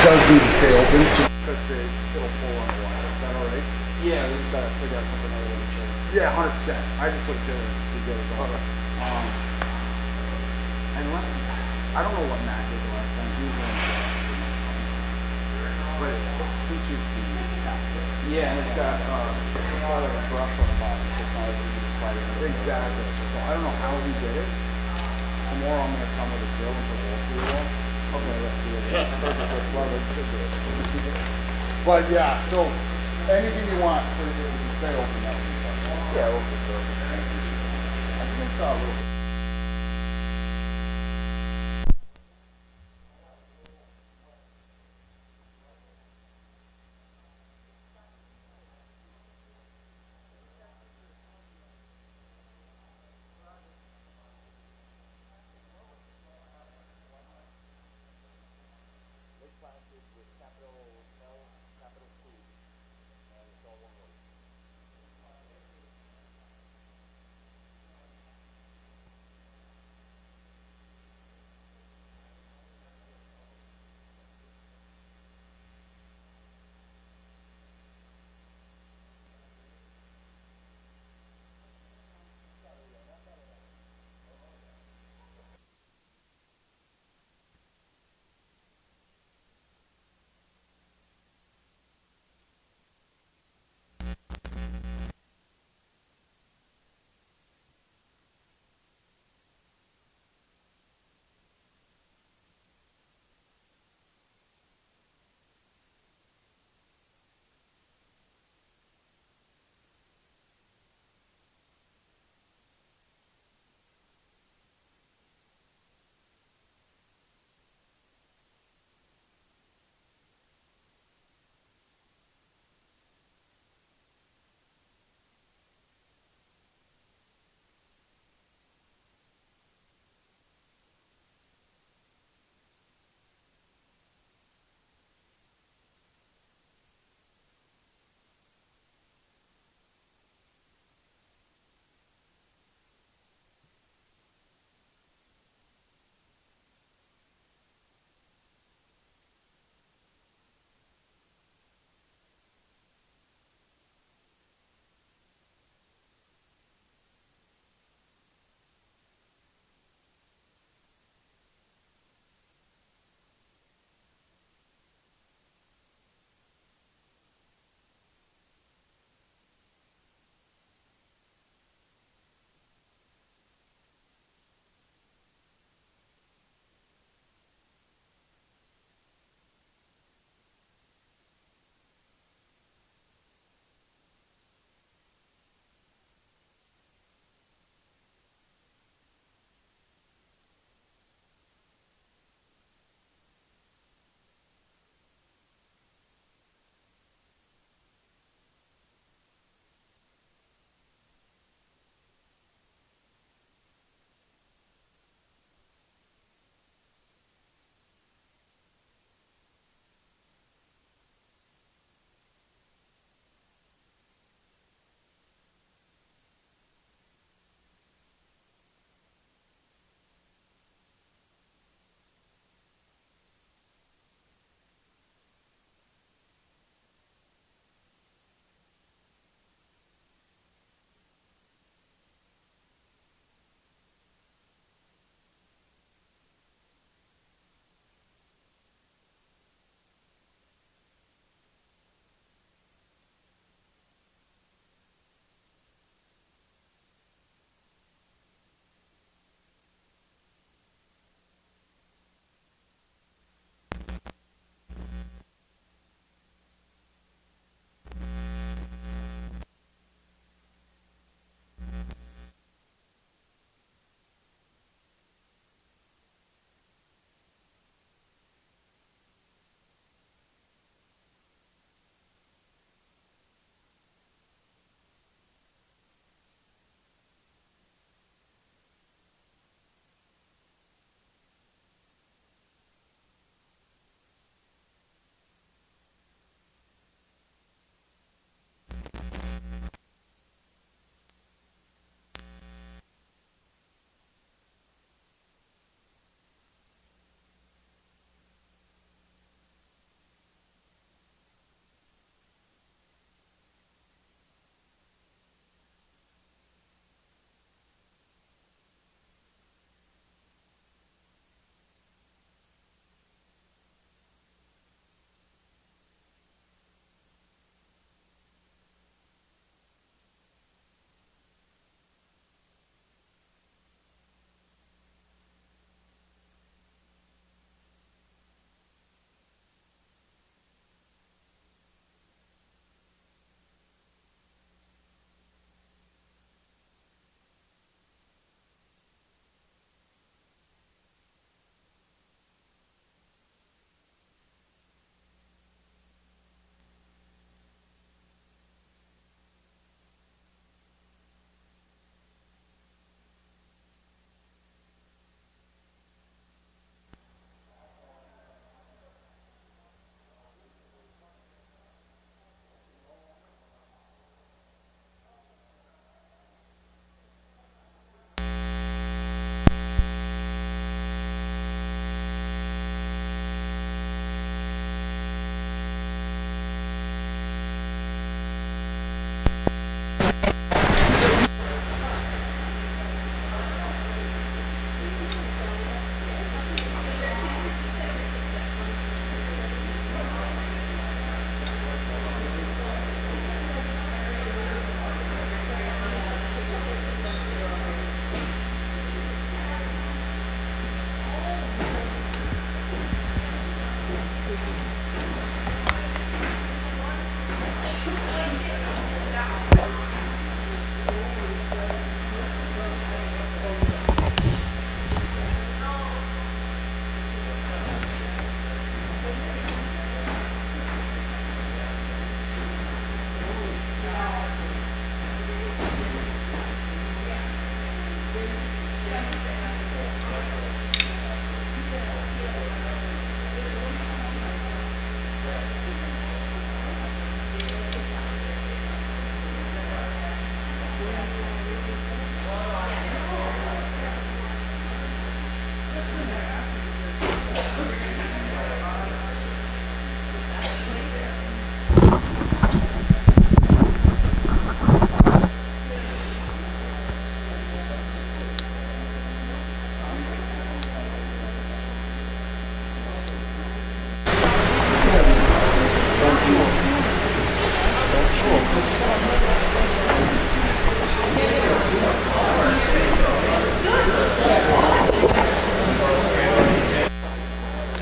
does need to stay open just because it'll pull on the wire. Is that all right? Yeah, we just gotta figure out something other than the Yeah, 100%. I just put Dylan to get it on. Unless, I don't know what Matt did the last time. He was on but since you've seen it, yeah, and it's got like a brush on the bottom, so it's not like you can just slide it in. exactly. So I don't know how he did it. Tomorrow I'm going to come with a drill and put a hole through the wall. Okay, let's do it. But yeah, so anything you want, we can stay open up. Yeah, we'll put it. I think I saw a little bit. With capital L, capital C, and it's all one word.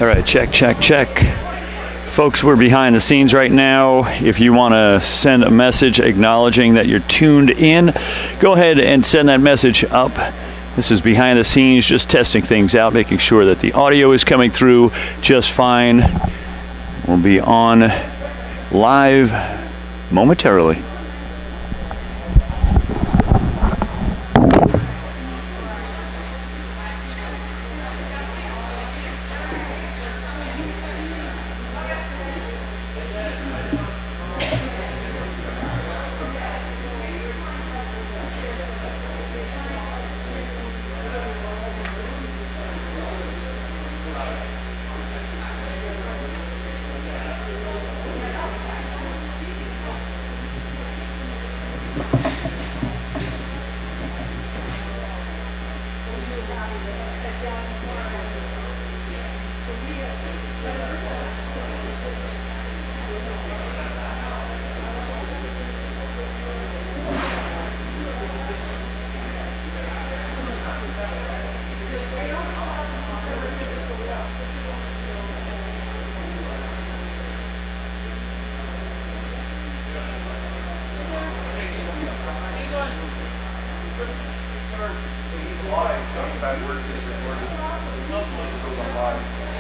All right, check, check, check. Folks, we're behind the scenes right now. If you want to send a message acknowledging that you're tuned in, go ahead and send that message up. This is behind the scenes, just testing things out, making sure that the audio is coming through just fine. We'll be on live momentarily.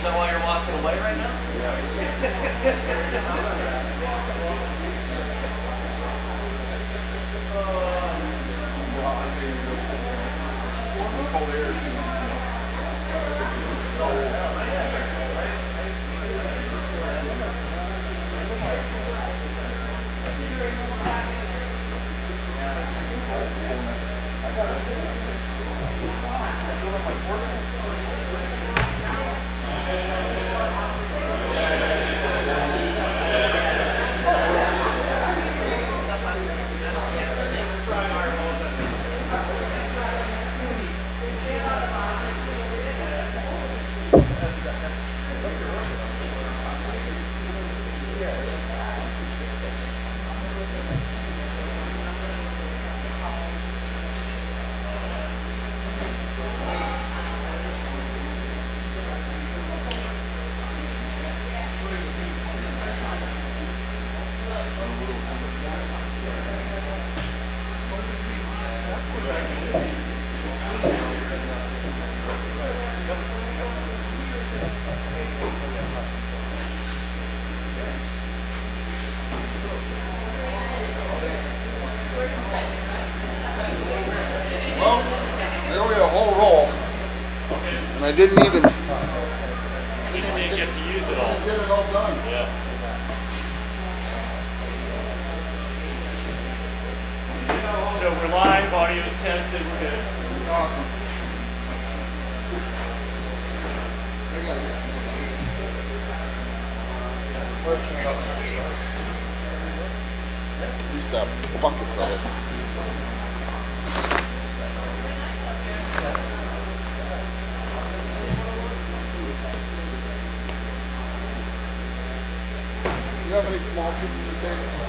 Is that why you're walking away right now? I didn't even You didn't get to use it all. get it all done. Yeah. So we're live, audio's tested, we're good. Awesome. I gotta get some more tape. Where can I get tape? At least buckets of it. Do you have any small pieces of tape?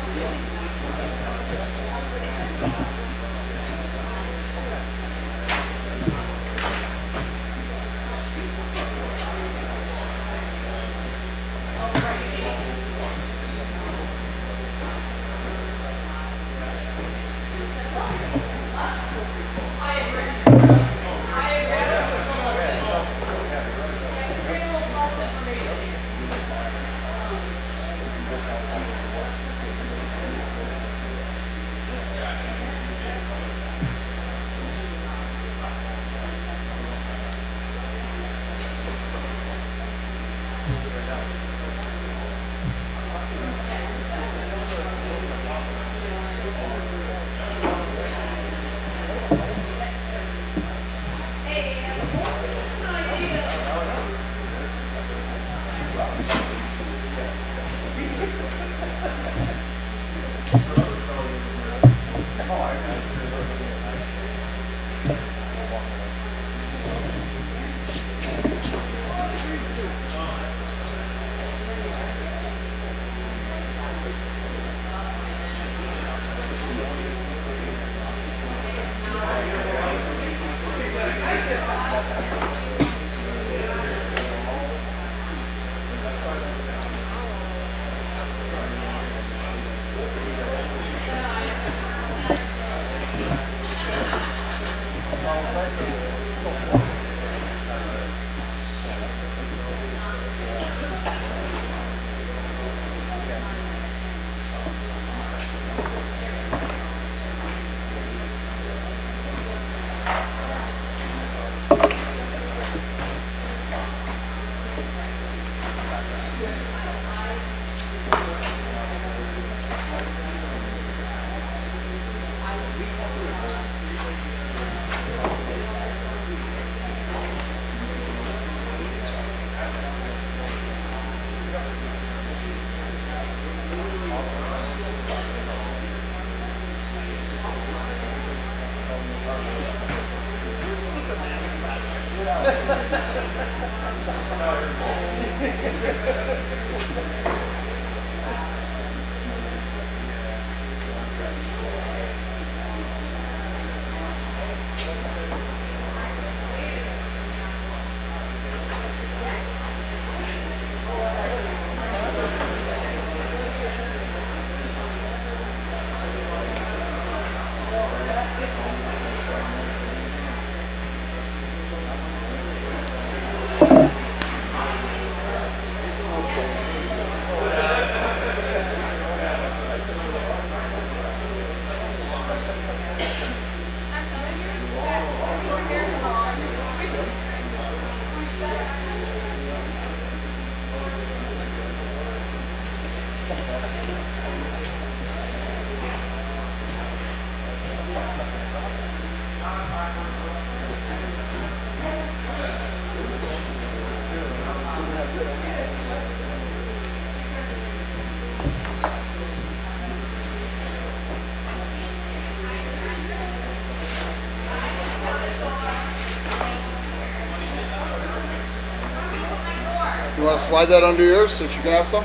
You want to slide that under yours so that you can have some?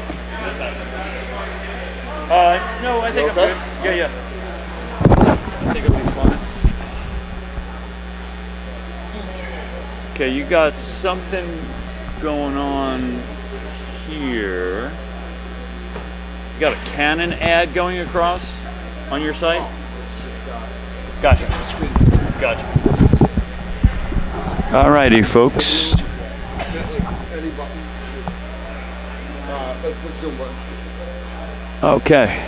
No, I think Okay? I'm good. Yeah. I think it'll be fine. Okay, you got something going on here. You got a Canon ad going across on your site? Gotcha. Gotcha. Alrighty, folks. Any button. The zoom button. Okay.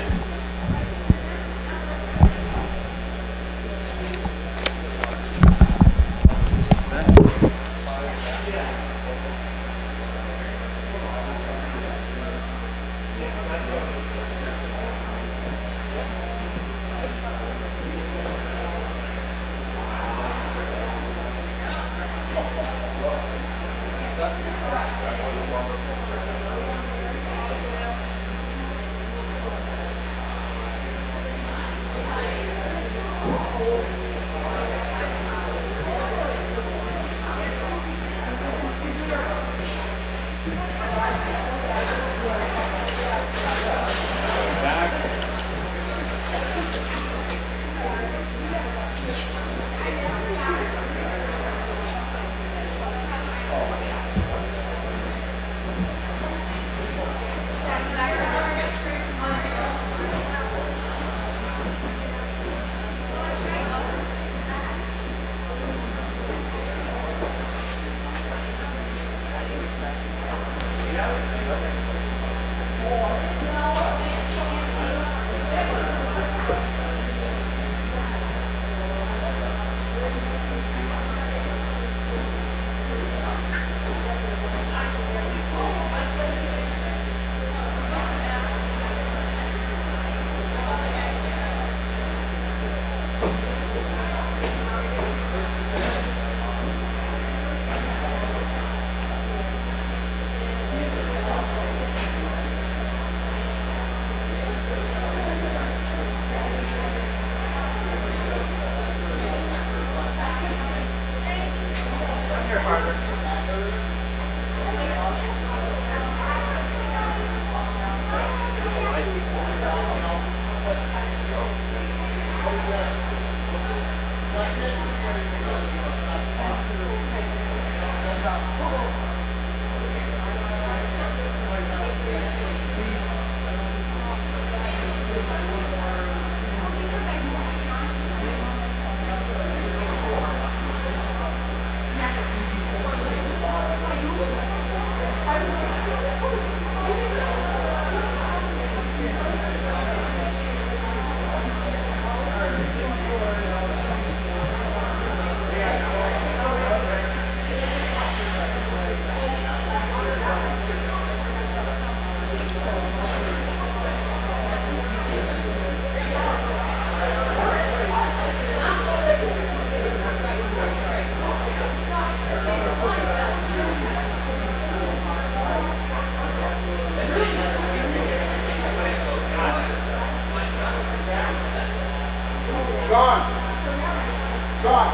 John,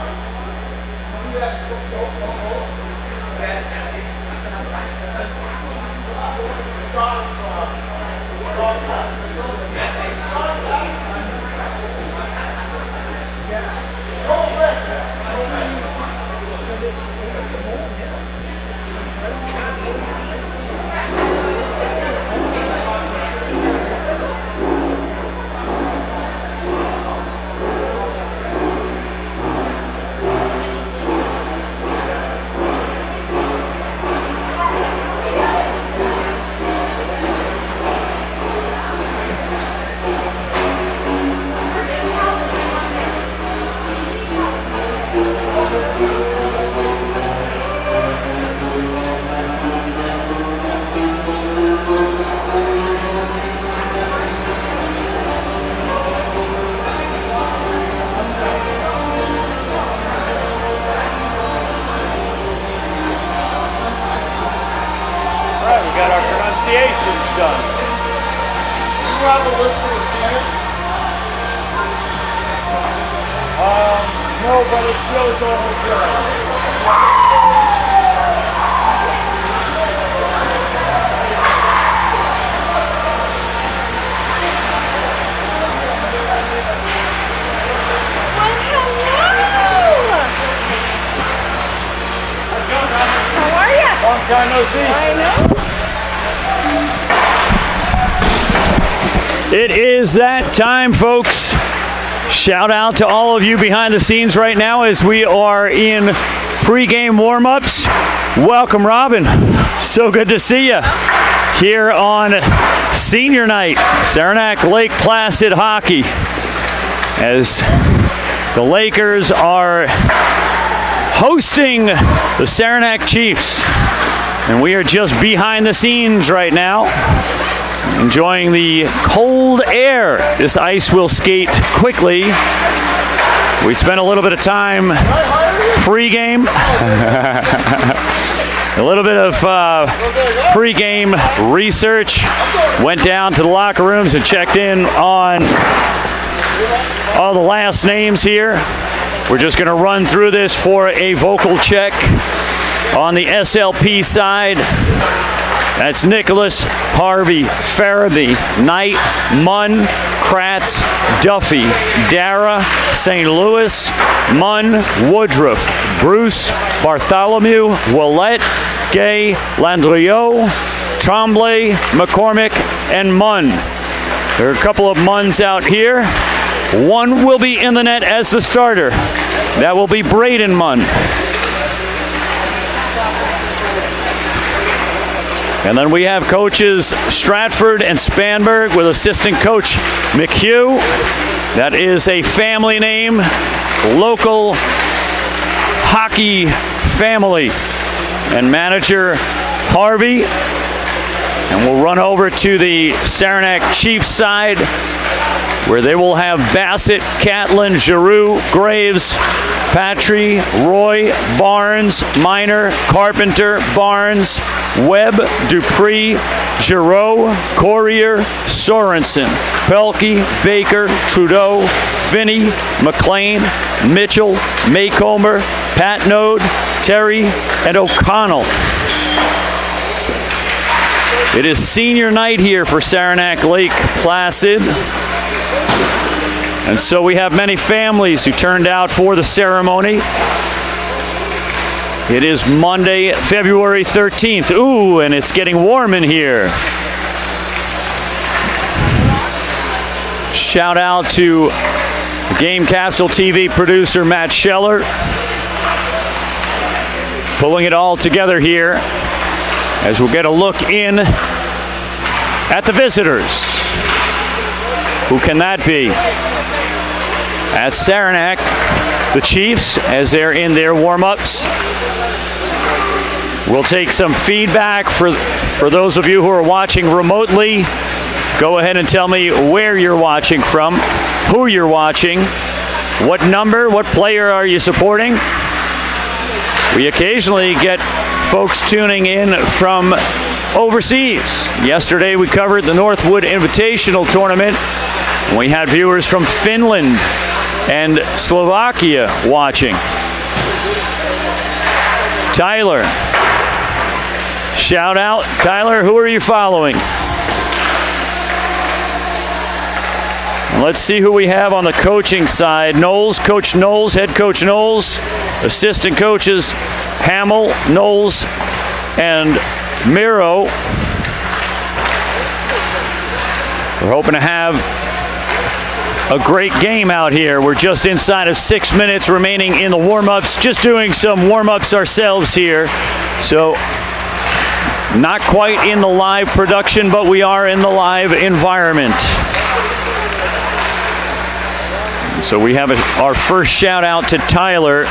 see Got our pronunciations done. You have a list of the singers? No, but it shows over here. How are you? Long time no see. I know. It is that time, folks. Shout out to all of you behind the scenes right now as we are in pregame warm-ups. Welcome, Robin. So good to see you here on senior night, Saranac Lake Placid Hockey, as the Lakers are hosting the Saranac Chiefs. And we are just behind the scenes right now, enjoying the cold air. This ice will skate quickly. We spent a little bit of time pre-game. A little bit of pre-game research. Went down to the locker rooms and checked in on all the last names here. We're just going to run through this for a vocal check. On the SLP side, that's Nicholas, Harvey, Farabee, Knight, Munn, Kratz, Duffy, Dara, St. Louis, Munn, Woodruff, Bruce, Bartholomew, Willette, Gay, Landriot, Tremblay, McCormick, and Munn. There are a couple of Munns out here. One will be in the net as the starter. That will be Braden Munn. And then we have coaches Stratford and Spanberg with assistant coach McHugh. That is a family name, local hockey family. And manager Harvey. And we'll run over to the Saranac Chiefs side, where they will have Bassett, Catlin, Giroux, Graves, Patry, Roy, Barnes, Minor, Carpenter, Barnes, Webb, Dupree, Giroux, Courier, Sorensen, Pelkey, Baker, Trudeau, Finney, McLean, Mitchell, Maycomber, Patnode, Terry, and O'Connell. It is senior night here for Saranac Lake Placid. And so we have many families who turned out for the ceremony. It is Monday, February 13th. Ooh, and it's getting warm in here. Shout out to Game Capsule TV producer Matt Scheller, pulling it all together here as we'll get a look in at the visitors. Who can that be? At Saranac, the Chiefs, as they're in their warm-ups. We'll take some feedback for those of you who are watching remotely. Go ahead and tell me where you're watching from, who you're watching, what number, what player are you supporting. We occasionally get folks tuning in from overseas. Yesterday we covered the Northwood Invitational Tournament. We had viewers from Finland and Slovakia watching. Tyler. Shout out, Tyler, who are you following? Let's see who we have on the coaching side. Knowles, Coach Knowles, Head Coach Knowles, assistant coaches Hamill, Knowles, and Miro. We're hoping to have a great game out here. We're just inside of 6 minutes remaining in the warm-ups, just doing some warm-ups ourselves here. So not quite in the live production, but we are in the live environment. So we have our first shout out to Tyler.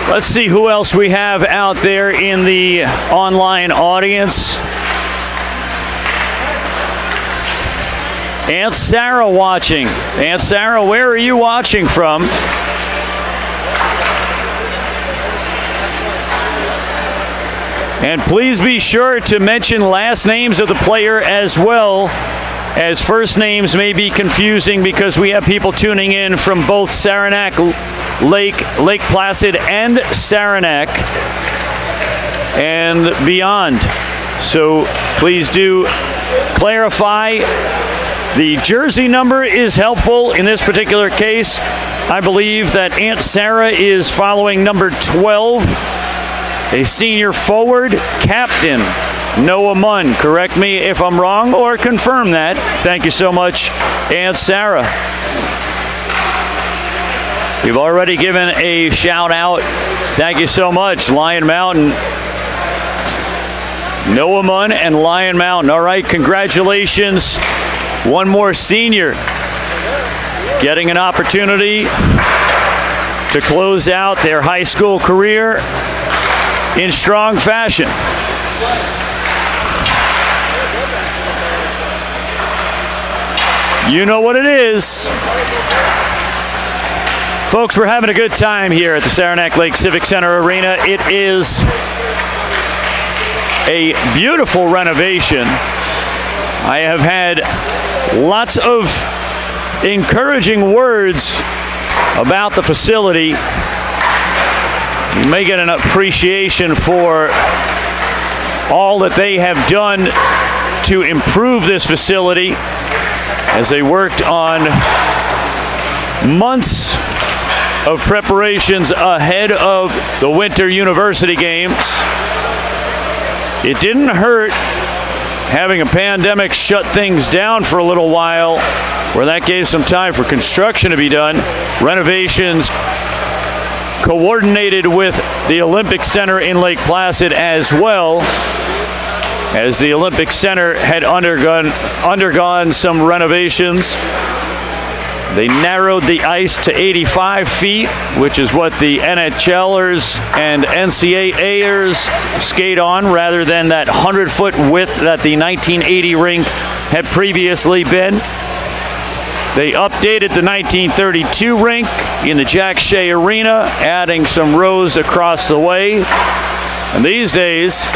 Let's see who else we have out there in the online audience. Aunt Sarah watching. Aunt Sarah, where are you watching from? And please be sure to mention last names of the player as well, as first names may be confusing because we have people tuning in from both Saranac, Lake Placid, and Saranac, and beyond. So please do clarify. The jersey number is helpful in this particular case. I believe that Aunt Sarah is following number 12, a senior forward, Captain Noah Munn. Correct me if I'm wrong or confirm that. Thank you so much, Aunt Sarah. You've already given a shout out. Thank you so much, Lion Mountain. Noah Munn and Lion Mountain. All right, congratulations. One more senior getting an opportunity to close out their high school career in strong fashion. You know what it is. Folks, we're having a good time here at the Saranac Lake Civic Center Arena. It is a beautiful renovation. I have had lots of encouraging words about the facility, you may get an appreciation for all that they have done to improve this facility as they worked on months of preparations ahead of the Winter University Games. It didn't hurt having a pandemic shut things down for a little while, where that gave some time for construction to be done. Renovations coordinated with the Olympic Center in Lake Placid as well, as the Olympic Center had undergone some renovations. They narrowed the ice to 85 feet, which is what the NHLers and NCAAers skate on, rather than that 100-foot width that the 1980 rink had previously been. They updated the 1932 rink in the Jack Shea Arena, adding some rows across the way. And these days,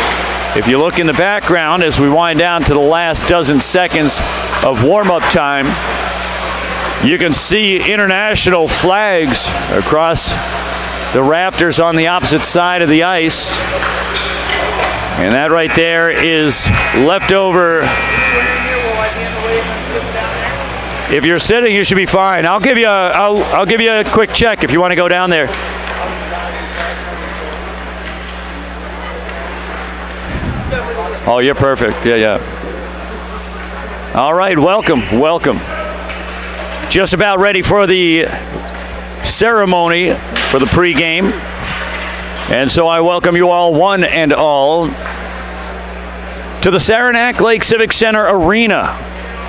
if you look in the background as we wind down to the last dozen seconds of warm-up time, you can see international flags across the rafters on the opposite side of the ice. And that right there is leftover. If you're sitting, you should be fine. I'll give you a quick check if you want to go down there. Oh, you're perfect. Yeah. All right, welcome. Just about ready for the ceremony for the pregame. And so I welcome you all, one and all, to the Saranac Lake Civic Center Arena.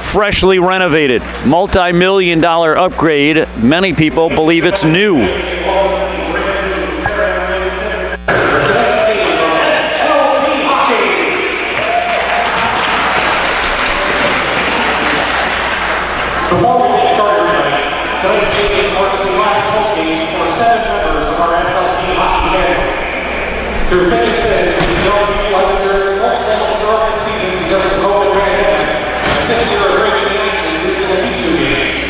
Freshly renovated, multi-million-dollar upgrade. Many people believe it's new. Before we get started tonight, tonight's game marks the last home game for 7 members of our SLP hockey family. Through thick and thin, these young people have endured multiple dark seasons because of the COVID pandemic, and this year are bringing the action to the PSU games.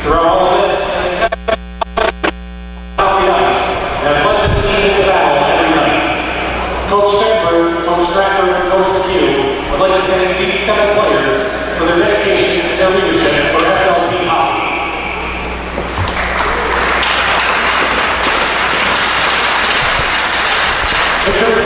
Throughout all of this, hockey ice have led this team into battle every night. Coach Fenberg, Coach Stratford, and Coach McHugh would like to thank these 7 players for their dedication and their leadership for SLP hockey. Picture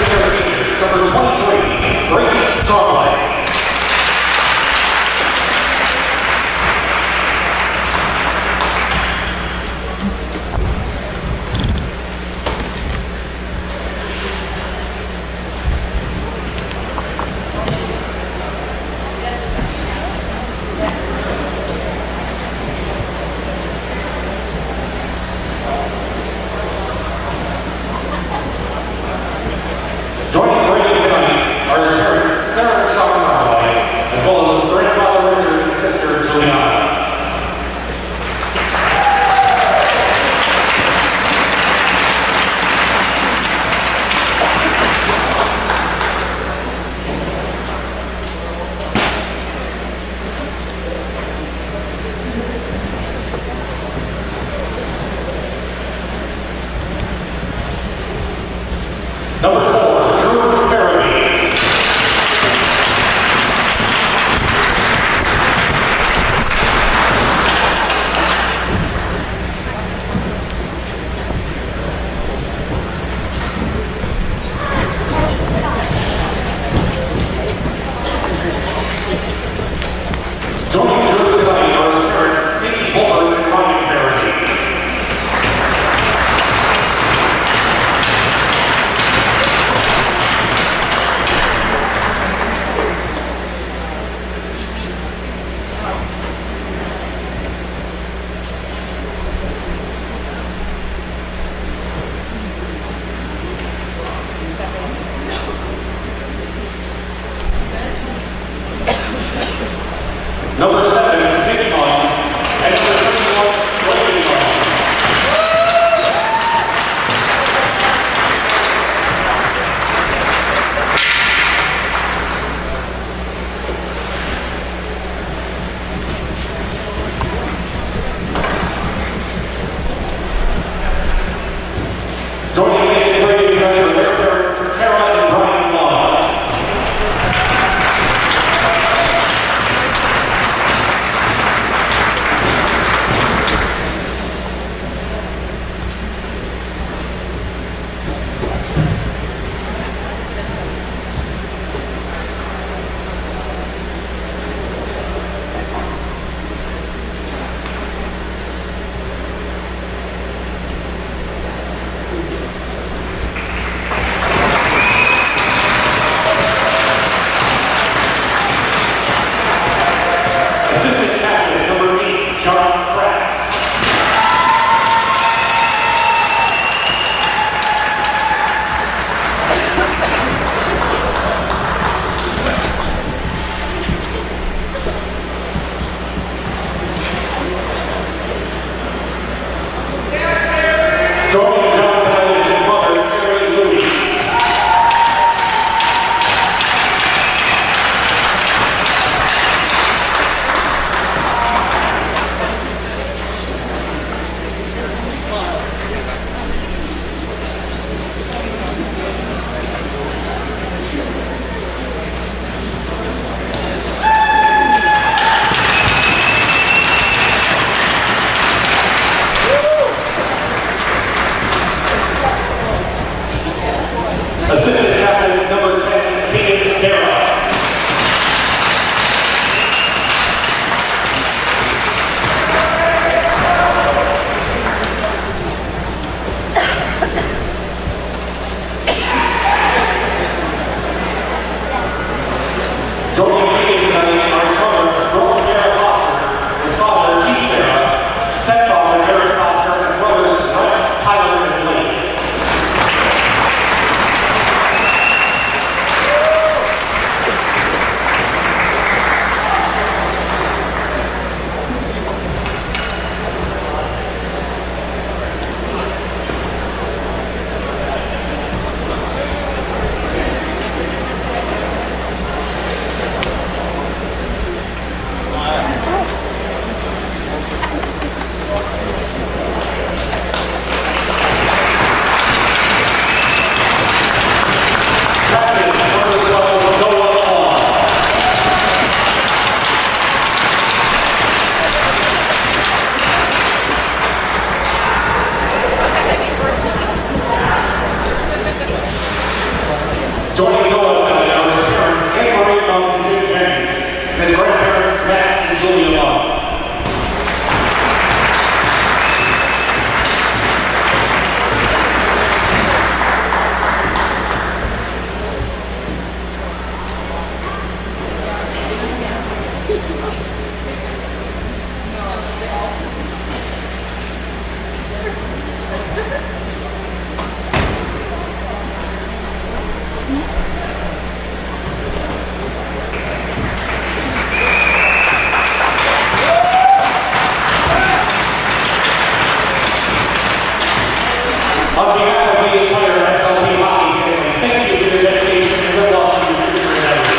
On behalf of the entire SLP hockey family, thank you for your dedication and good luck in your future endeavors.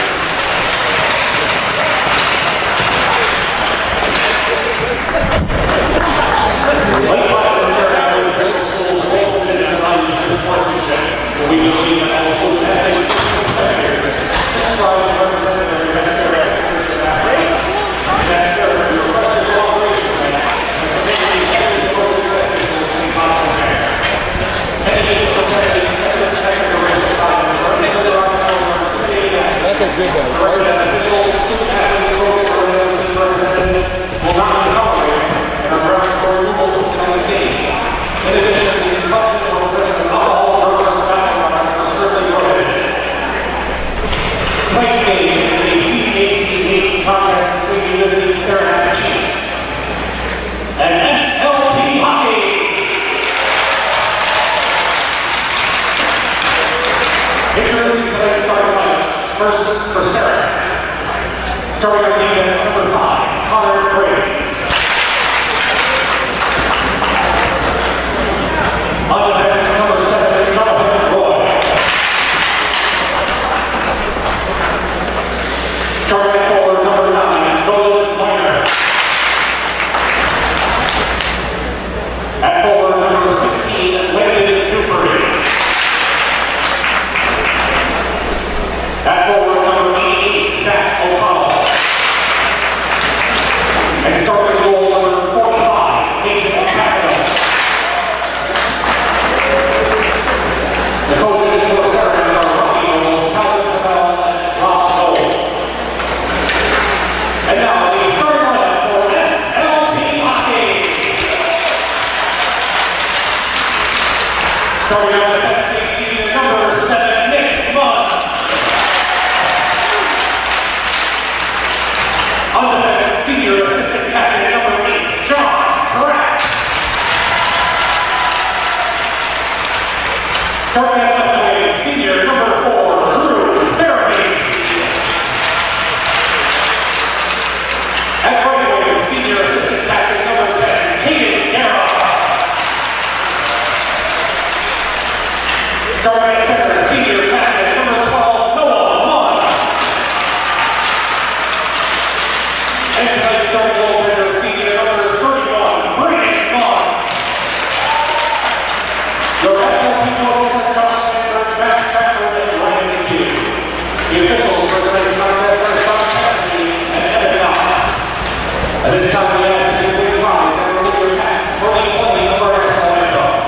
Lake Placid and Saranac schools are both committed to values of sportsmanship. We believe that all schools have athletes and spectators strive to represent their best characteristics and athletes. And that's fair for your requested cooperation tonight and submitting the athletes, coaches, and officials in a possible manner. Any disproportionate, sexist, technical, racial comments or any other arbitrary or intimidating actions. That's a good one. Directed at officials, student athletes, coaches, or relatives and representatives will not be tolerated and are grounds for removal from tonight's game. In addition, the consumption or possession of alcohol, drugs, or tobacco products are strictly prohibited. Tonight's game is a CAC contest between the visiting Saranac Chiefs and SLP hockey. Introducing tonight's starting lineups. First for Saranac. Starting on defense, number 5, Connor Graves. On defense, number 7, Jonathan Roy. Starting at forward, number 9, Nolan Minor. At forward, number 16, Landon Dupree. At forward, number 88, Zach O'Connell. And starting goal, number 45, Mason Patrick. The coaches for Saranac are Robbie Knowles, Calvin Cabell, and Ross Knowles. And now the starting lineup for SLP hockey. Starting on defensive senior number 7, Nick Munn. On defense, senior assistant captain number 8, John Kratz. Starting at left wing, senior number 4, Drew Fairbank. At right wing, senior assistant captain number 10, Hayden Guerra. Starting at center, senior captain number 12, Noah Munn. And tonight's starting goaltender, senior number 31, Brandon Munn. Your SLP coaches are Josh Stanford, Max Trafford, and Ryan McHugh. The officials for tonight's contest are Sean Cassidy and Evan Knox. At this time, we ask that you please rise and remove your hats for the playing of our national anthem.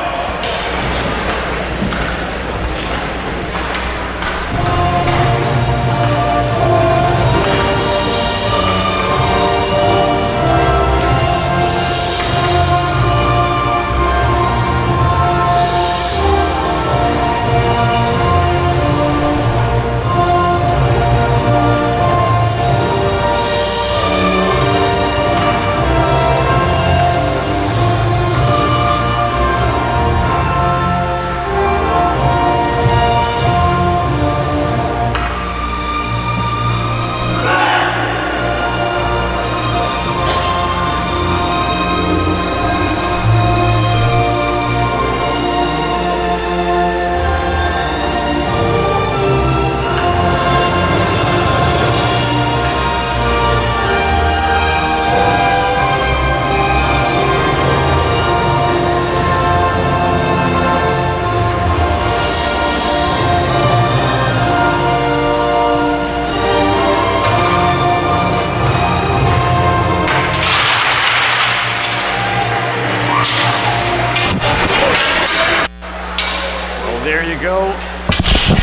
There you go.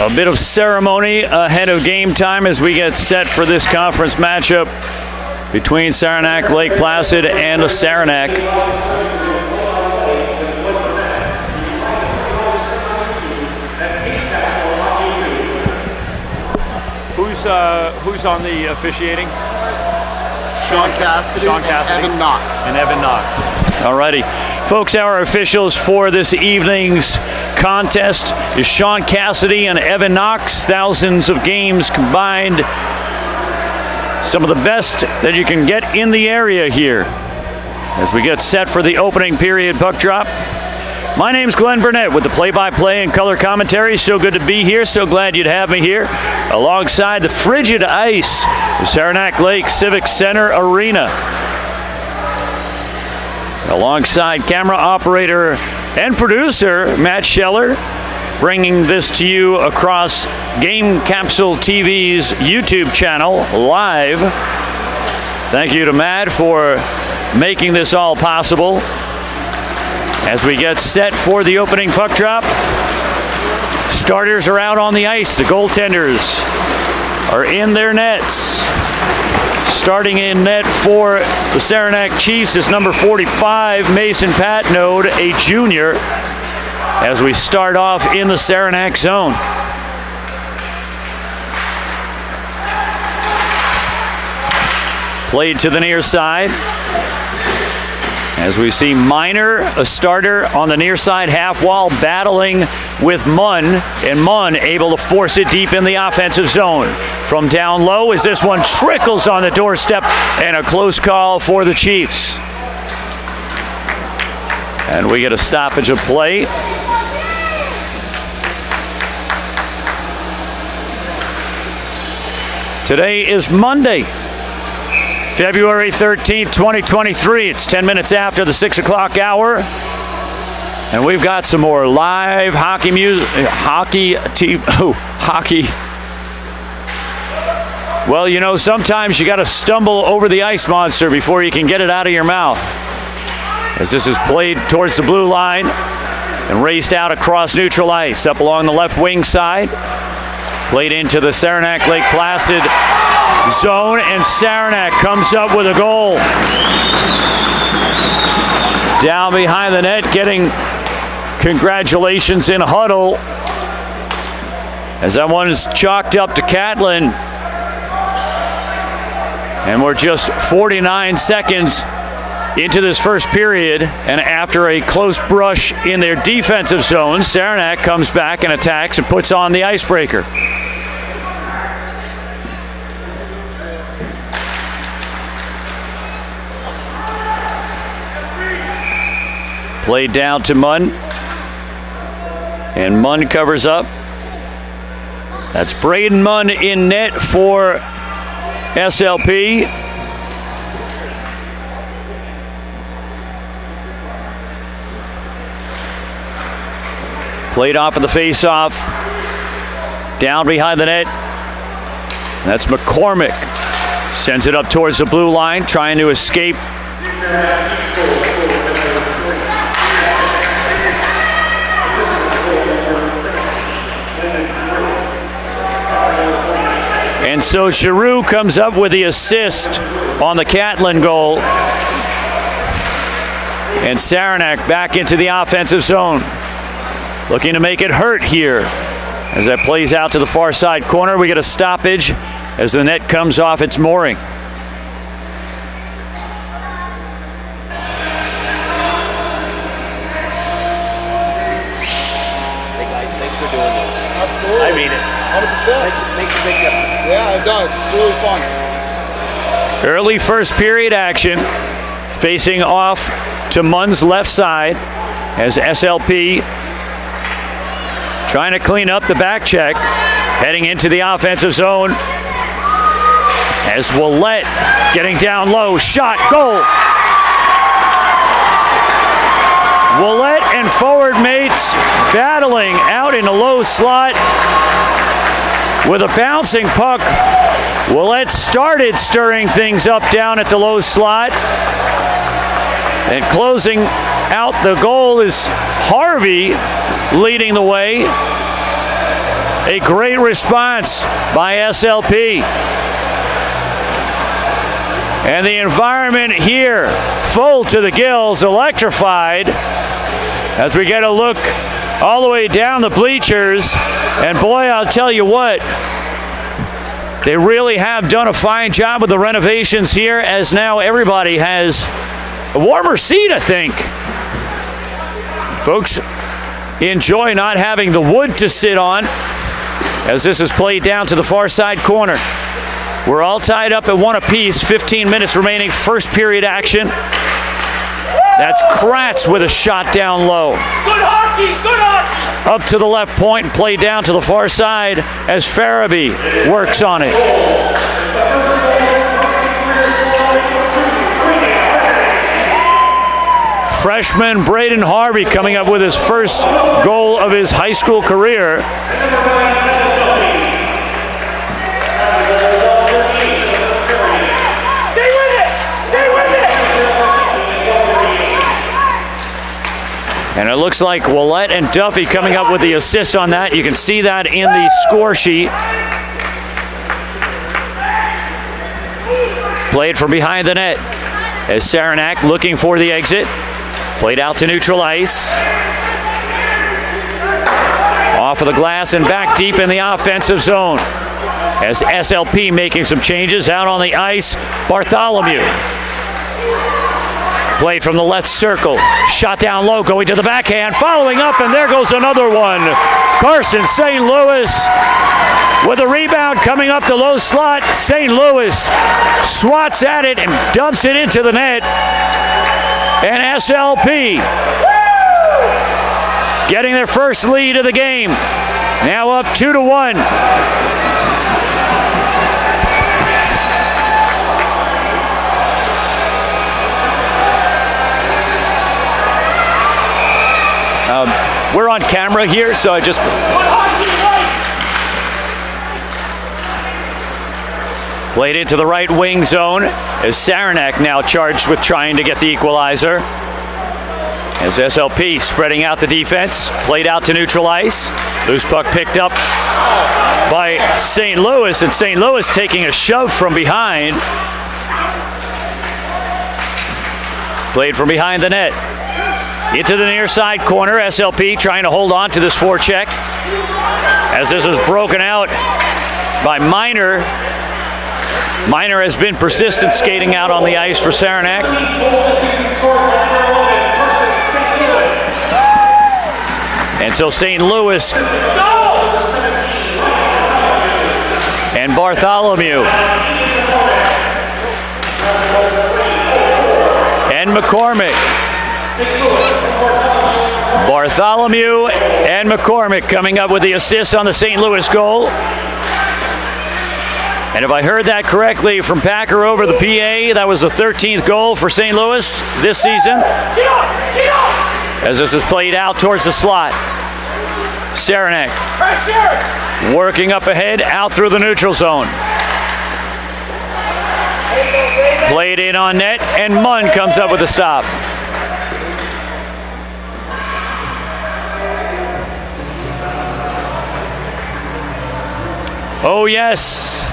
A bit of ceremony ahead of game time as we get set for this conference matchup between Saranac, Lake Placid, and Saranac. Who's on the officiating? Sean Cassidy, Sean Cassidy. and Evan Knox. And Evan Knox. Alrighty. Folks, our officials for this evening's contest is Sean Cassidy and Evan Knox. Thousands of games combined. Some of the best that you can get in the area here. As we get set for the opening period puck drop. My name's Glenn Burnett with the play-by-play and color commentary. So good to be here. So glad you'd have me here alongside the frigid ice, the Saranac Lake Civic Center Arena. Alongside camera operator and producer Matt Scheller, bringing this to you across Game Capsule TV's YouTube channel live. Thank you to Matt for making this all possible. As we get set for the opening puck drop, starters are out on the ice. The goaltenders are in their nets. Starting in net for the Saranac Chiefs is number 45, Mason Patnode, a junior, as we start off in the Saranac zone. Played to the near side. As we see Minor, a starter on the near side half wall, battling with Munn, and Munn able to force it deep in the offensive zone. From down low as this one trickles on the doorstep, and a close call for the Chiefs. And we get a stoppage of play. Today is Monday, February 13th, 2023. It's 10 minutes after the 6 o'clock hour. And we've got some more live hockey music, hockey. Well, you know, sometimes you got to stumble over the ice monster before you can get it out of your mouth. As this is played towards the blue line and raced out across neutral ice, up along the left wing side. Played into the Saranac Lake Placid zone, and Saranac comes up with a goal. Down behind the net, getting congratulations in huddle, as that one is chalked up to Catlin. And we're just 49 seconds into this first period, and after a close brush in their defensive zone, Saranac comes back and attacks and puts on the icebreaker. Played down to Munn, and Munn covers up. That's Braden Munn in net for SLP. Played off of the face-off, down behind the net. That's McCormick. Sends it up towards the blue line, trying to escape. And so Giroux comes up with the assist on the Catlin goal. And Saranac back into the offensive zone, looking to make it hurt here. As that plays out to the far side corner, we get a stoppage as the net comes off its mooring. Hey guys, thanks for doing this. Absolutely. I mean it. 100%. Makes a big difference. Yeah, it does. It's really fun. Early first period action, facing off to Munn's left side as SLP trying to clean up the back check, heading into the offensive zone as Willett getting down low, shot, goal. Willett and forward mates battling out in the low slot with a bouncing puck. Willett started stirring things up down at the low slot. And closing out the goal is Harvey leading the way. A great response by SLP. And the environment here, full to the gills, electrified, as we get a look all the way down the bleachers. And boy, I'll tell you what, they really have done a fine job with the renovations here, as now everybody has a warmer seat, I think. Folks enjoy not having the wood to sit on, as this is played down to the far side corner. We're all tied up at one apiece, 15 minutes remaining, first period action. That's Kratz with a shot down low. Good hockey, good hockey. Up to the left point and played down to the far side as Farabee works on it. Freshman Braden Harvey coming up with his first goal of his high school career. Stay with it, stay with it. And it looks like Willett and Duffy coming up with the assist on that. You can see that in the score sheet. Played from behind the net as Saranac looking for the exit. Played out to neutral ice. Off of the glass and back deep in the offensive zone. As SLP making some changes out on the ice, Bartholomew. Played from the left circle. Shot down low, going to the backhand, following up, and there goes another one. Carson St. Louis with a rebound coming up the low slot. St. Louis swats at it and dumps it into the net. And SLP getting their first lead of the game. Now up 2-1. We're on camera here, so I just... Played into the right wing zone as Saranac now charged with trying to get the equalizer. As SLP spreading out the defense, played out to neutral ice. Loose puck picked up by St. Louis, and St. Louis taking a shove from behind. Played from behind the net. Into the near side corner, SLP trying to hold on to this forecheck. As this is broken out by Minor. Minor has been persistent skating out on the ice for Saranac. And so St. Louis and Bartholomew and McCormick. Bartholomew and McCormick coming up with the assist on the St. Louis goal. And if I heard that correctly from Packer over the PA, that was the 13th goal for St. Louis this season. As this is played out towards the slot. Saranac working up ahead, out through the neutral zone. Played in on net, and Munn comes up with a stop. Oh, yes.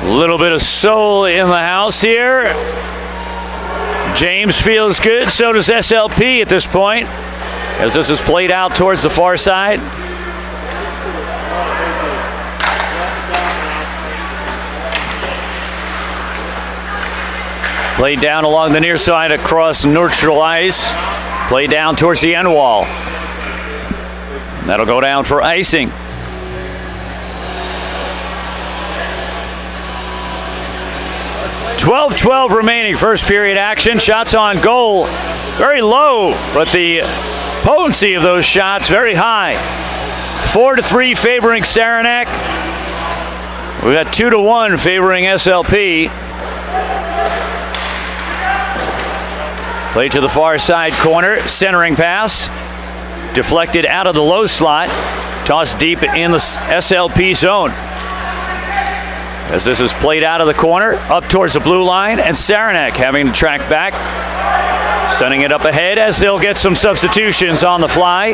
A little bit of soul in the house here. James feels good, so does SLP at this point, as this is played out towards the far side. Played down along the near side across neutral ice. Played down towards the end wall. That'll go down for icing. .12 remaining, first period action. Shots on goal, very low, but the potency of those shots very high. 4-3 favoring Saranac. We got 2-1 favoring SLP. Played to the far side corner, centering pass. Deflected out of the low slot. Tossed deep in the SLP zone. As this is played out of the corner, up towards the blue line, and Saranac having to track back. Sending it up ahead as they'll get some substitutions on the fly.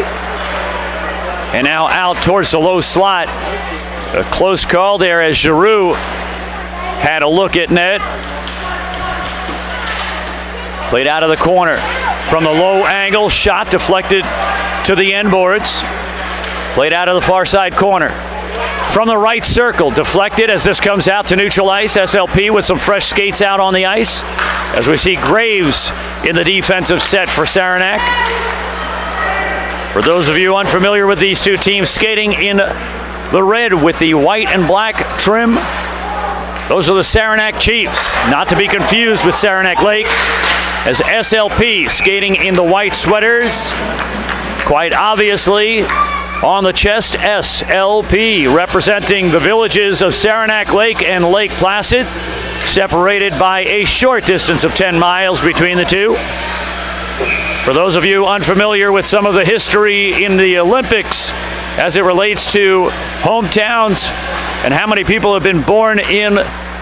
And now out towards the low slot. A close call there as Giroux had a look at net. Played out of the corner. From the low angle, shot deflected to the end boards. Played out of the far side corner. From the right circle, deflected as this comes out to neutral ice. SLP with some fresh skates out on the ice. As we see Graves in the defensive set for Saranac. For those of you unfamiliar with these two teams, skating in the red with the white and black trim. Those are the Saranac Chiefs, not to be confused with Saranac Lake, as SLP skating in the white sweaters. Quite obviously, on the chest, SLP, representing the villages of Saranac Lake and Lake Placid, separated by a short distance of 10 miles between the two. For those of you unfamiliar with some of the history in the Olympics as it relates to hometowns and how many people have been born in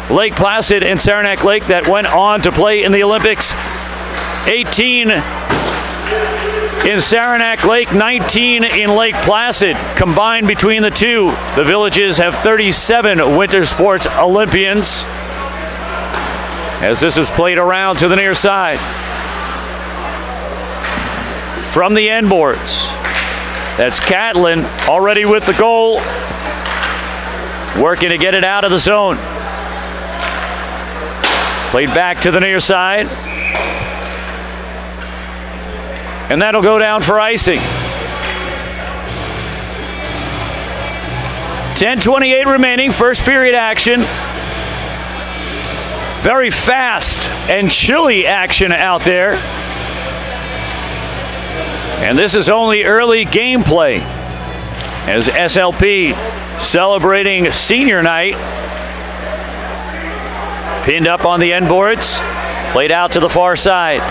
Lake Placid and Saranac Lake that went on to play in the Olympics, 18 in Saranac Lake, 19 in Lake Placid. Combined between the two, the villages have 37 winter sports Olympians, as this is played around to the near side. From the end boards, that's Catlin already with the goal, working to get it out of the zone. Played back to the near side. And that'll go down for icing. 10:28 remaining, first period action. Very fast and chilly action out there. And this is only early gameplay as SLP celebrating senior night. Pinned up on the end boards, played out to the far side.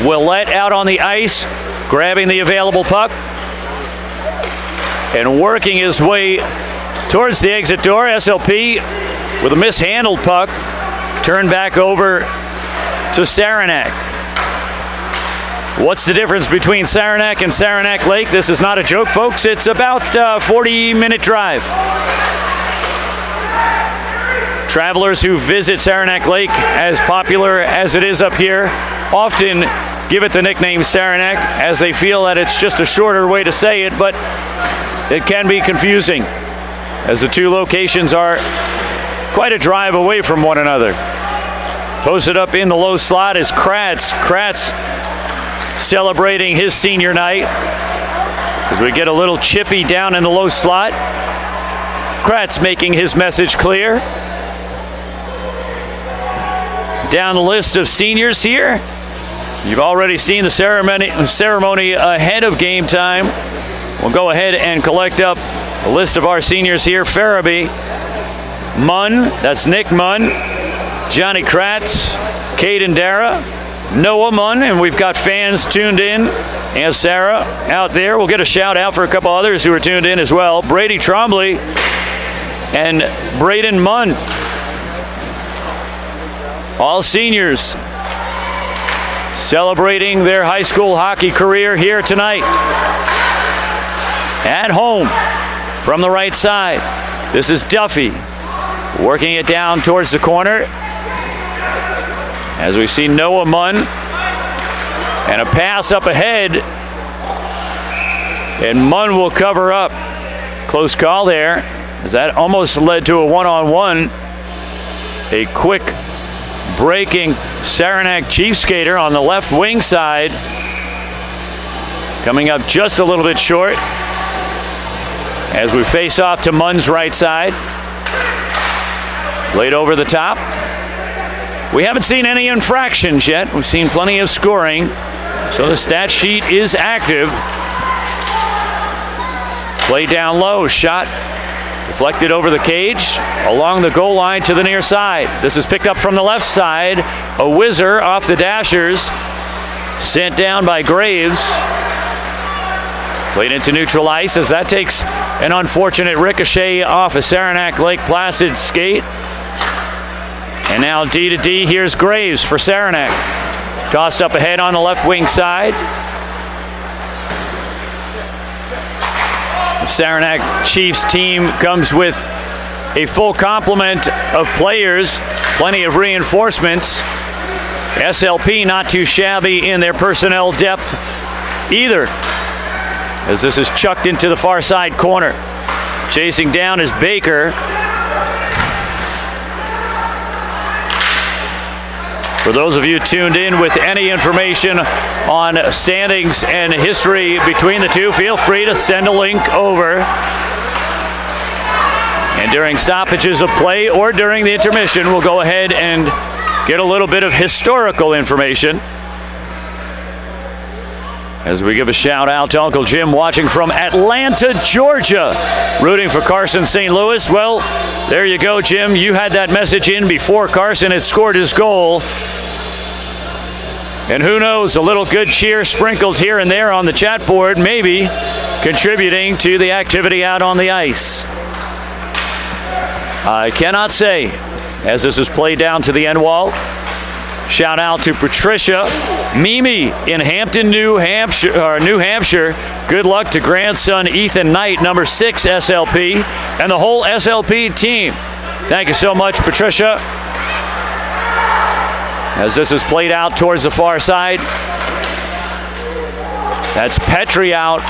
Willett out on the ice, grabbing the available puck and working his way towards the exit door. SLP with a mishandled puck, turned back over to Saranac. What's the difference between Saranac and Saranac Lake? This is not a joke, folks. It's about a 40-minute drive. Travelers who visit Saranac Lake, as popular as it is up here, often give it the nickname Saranac, as they feel that it's just a shorter way to say it, but it can be confusing, as the two locations are quite a drive away from one another. Posted up in the low slot is Kratz. Kratz celebrating his senior night, as we get a little chippy down in the low slot. Kratz making his message clear. Down the list of seniors here, you've already seen the ceremony ahead of game time. We'll go ahead and collect up a list of our seniors here. Farabee, Munn, that's Nick Munn, Johnny Kratz, Caden Dara, Noah Munn, and we've got fans tuned in, and Sarah out there. We'll get a shout out for a couple others who are tuned in as well. Brady Trombley and Braden Munn. All seniors celebrating their high school hockey career here tonight. At home from the right side, this is Duffy working it down towards the corner. As we see Noah Munn, and a pass up ahead, and Munn will cover up. Close call there, as that almost led to a one-on-one. A quick breaking Saranac Chief skater on the left wing side, coming up just a little bit short as we face off to Munn's right side. Laid over the top. We haven't seen any infractions yet. We've seen plenty of scoring, so the stat sheet is active. Play down low, shot deflected over the cage, along the goal line to the near side. This is picked up from the left side. A whizzer off the dashers, sent down by Graves. Played into neutral ice, as that takes an unfortunate ricochet off a Saranac Lake Placid skate. And now D to D, here's Graves for Saranac. Tossed up ahead on the left wing side. The Saranac Chiefs team comes with a full complement of players, plenty of reinforcements. SLP not too shabby in their personnel depth either, as this is chucked into the far side corner. Chasing down is Baker. For those of you tuned in with any information on standings and history between the two, feel free to send a link over. And during stoppages of play or during the intermission, we'll go ahead and get a little bit of historical information as we give a shout out to Uncle Jim watching from Atlanta, Georgia, rooting for Carson St. Louis. Well, there you go, Jim. You had that message in before Carson had scored his goal. And who knows, a little good cheer sprinkled here and there on the chat board, maybe contributing to the activity out on the ice. I cannot say, as this is played down to the end wall. Shout out to Patricia Mimi in Hampton, New Hampshire. Good luck to grandson Ethan Knight, number 6 SLP, and the whole SLP team. Thank you so much, Patricia. As this is played out towards the far side. That's Petrie out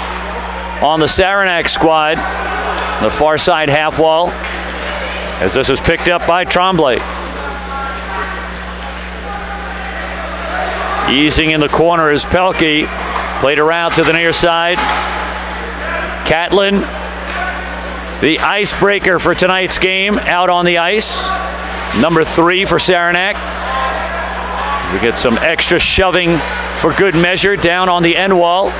on the Saranac squad, the far side half wall, as this is picked up by Tremblay. Easing in the corner is Pelkey. Played around to the near side. Catlin, the icebreaker for tonight's game, out on the ice. Number 3 for Saranac. We get some extra shoving for good measure down on the end wall.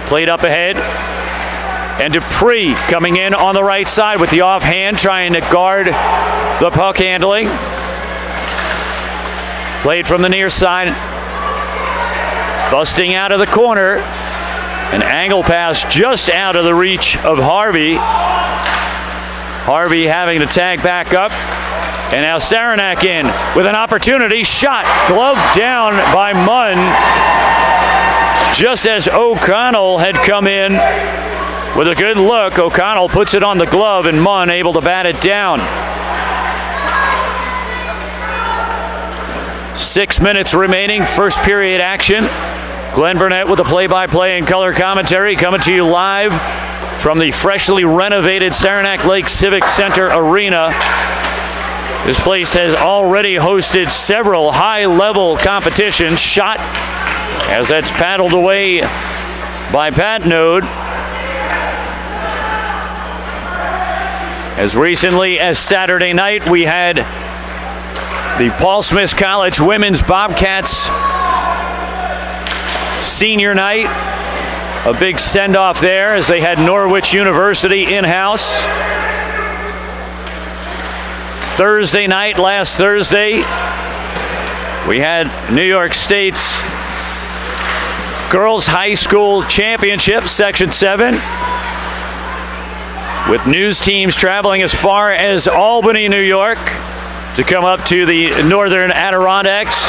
Played up ahead. And Dupree coming in on the right side with the offhand, trying to guard the puck handling. Played from the near side. Busting out of the corner. An angle pass just out of the reach of Harvey. Harvey having to tag back up. And now Saranac in with an opportunity. Shot. Glove down by Munn. Just as O'Connell had come in with a good look. O'Connell puts it on the glove and Munn able to bat it down. 6 minutes remaining. First period action. Glenn Burnett with the play-by-play and color commentary coming to you live from the freshly renovated Saranac Lake Civic Center Arena. This place has already hosted several high-level competitions. Shot as that's paddled away by Patnode. As recently as Saturday night, we had the Paul Smith College Women's Bobcats senior night. A big send-off there as they had Norwich University in-house. Thursday night, last Thursday, we had New York State's Girls High School Championship, Section 7, with news teams traveling as far as Albany, New York, to come up to the Northern Adirondacks.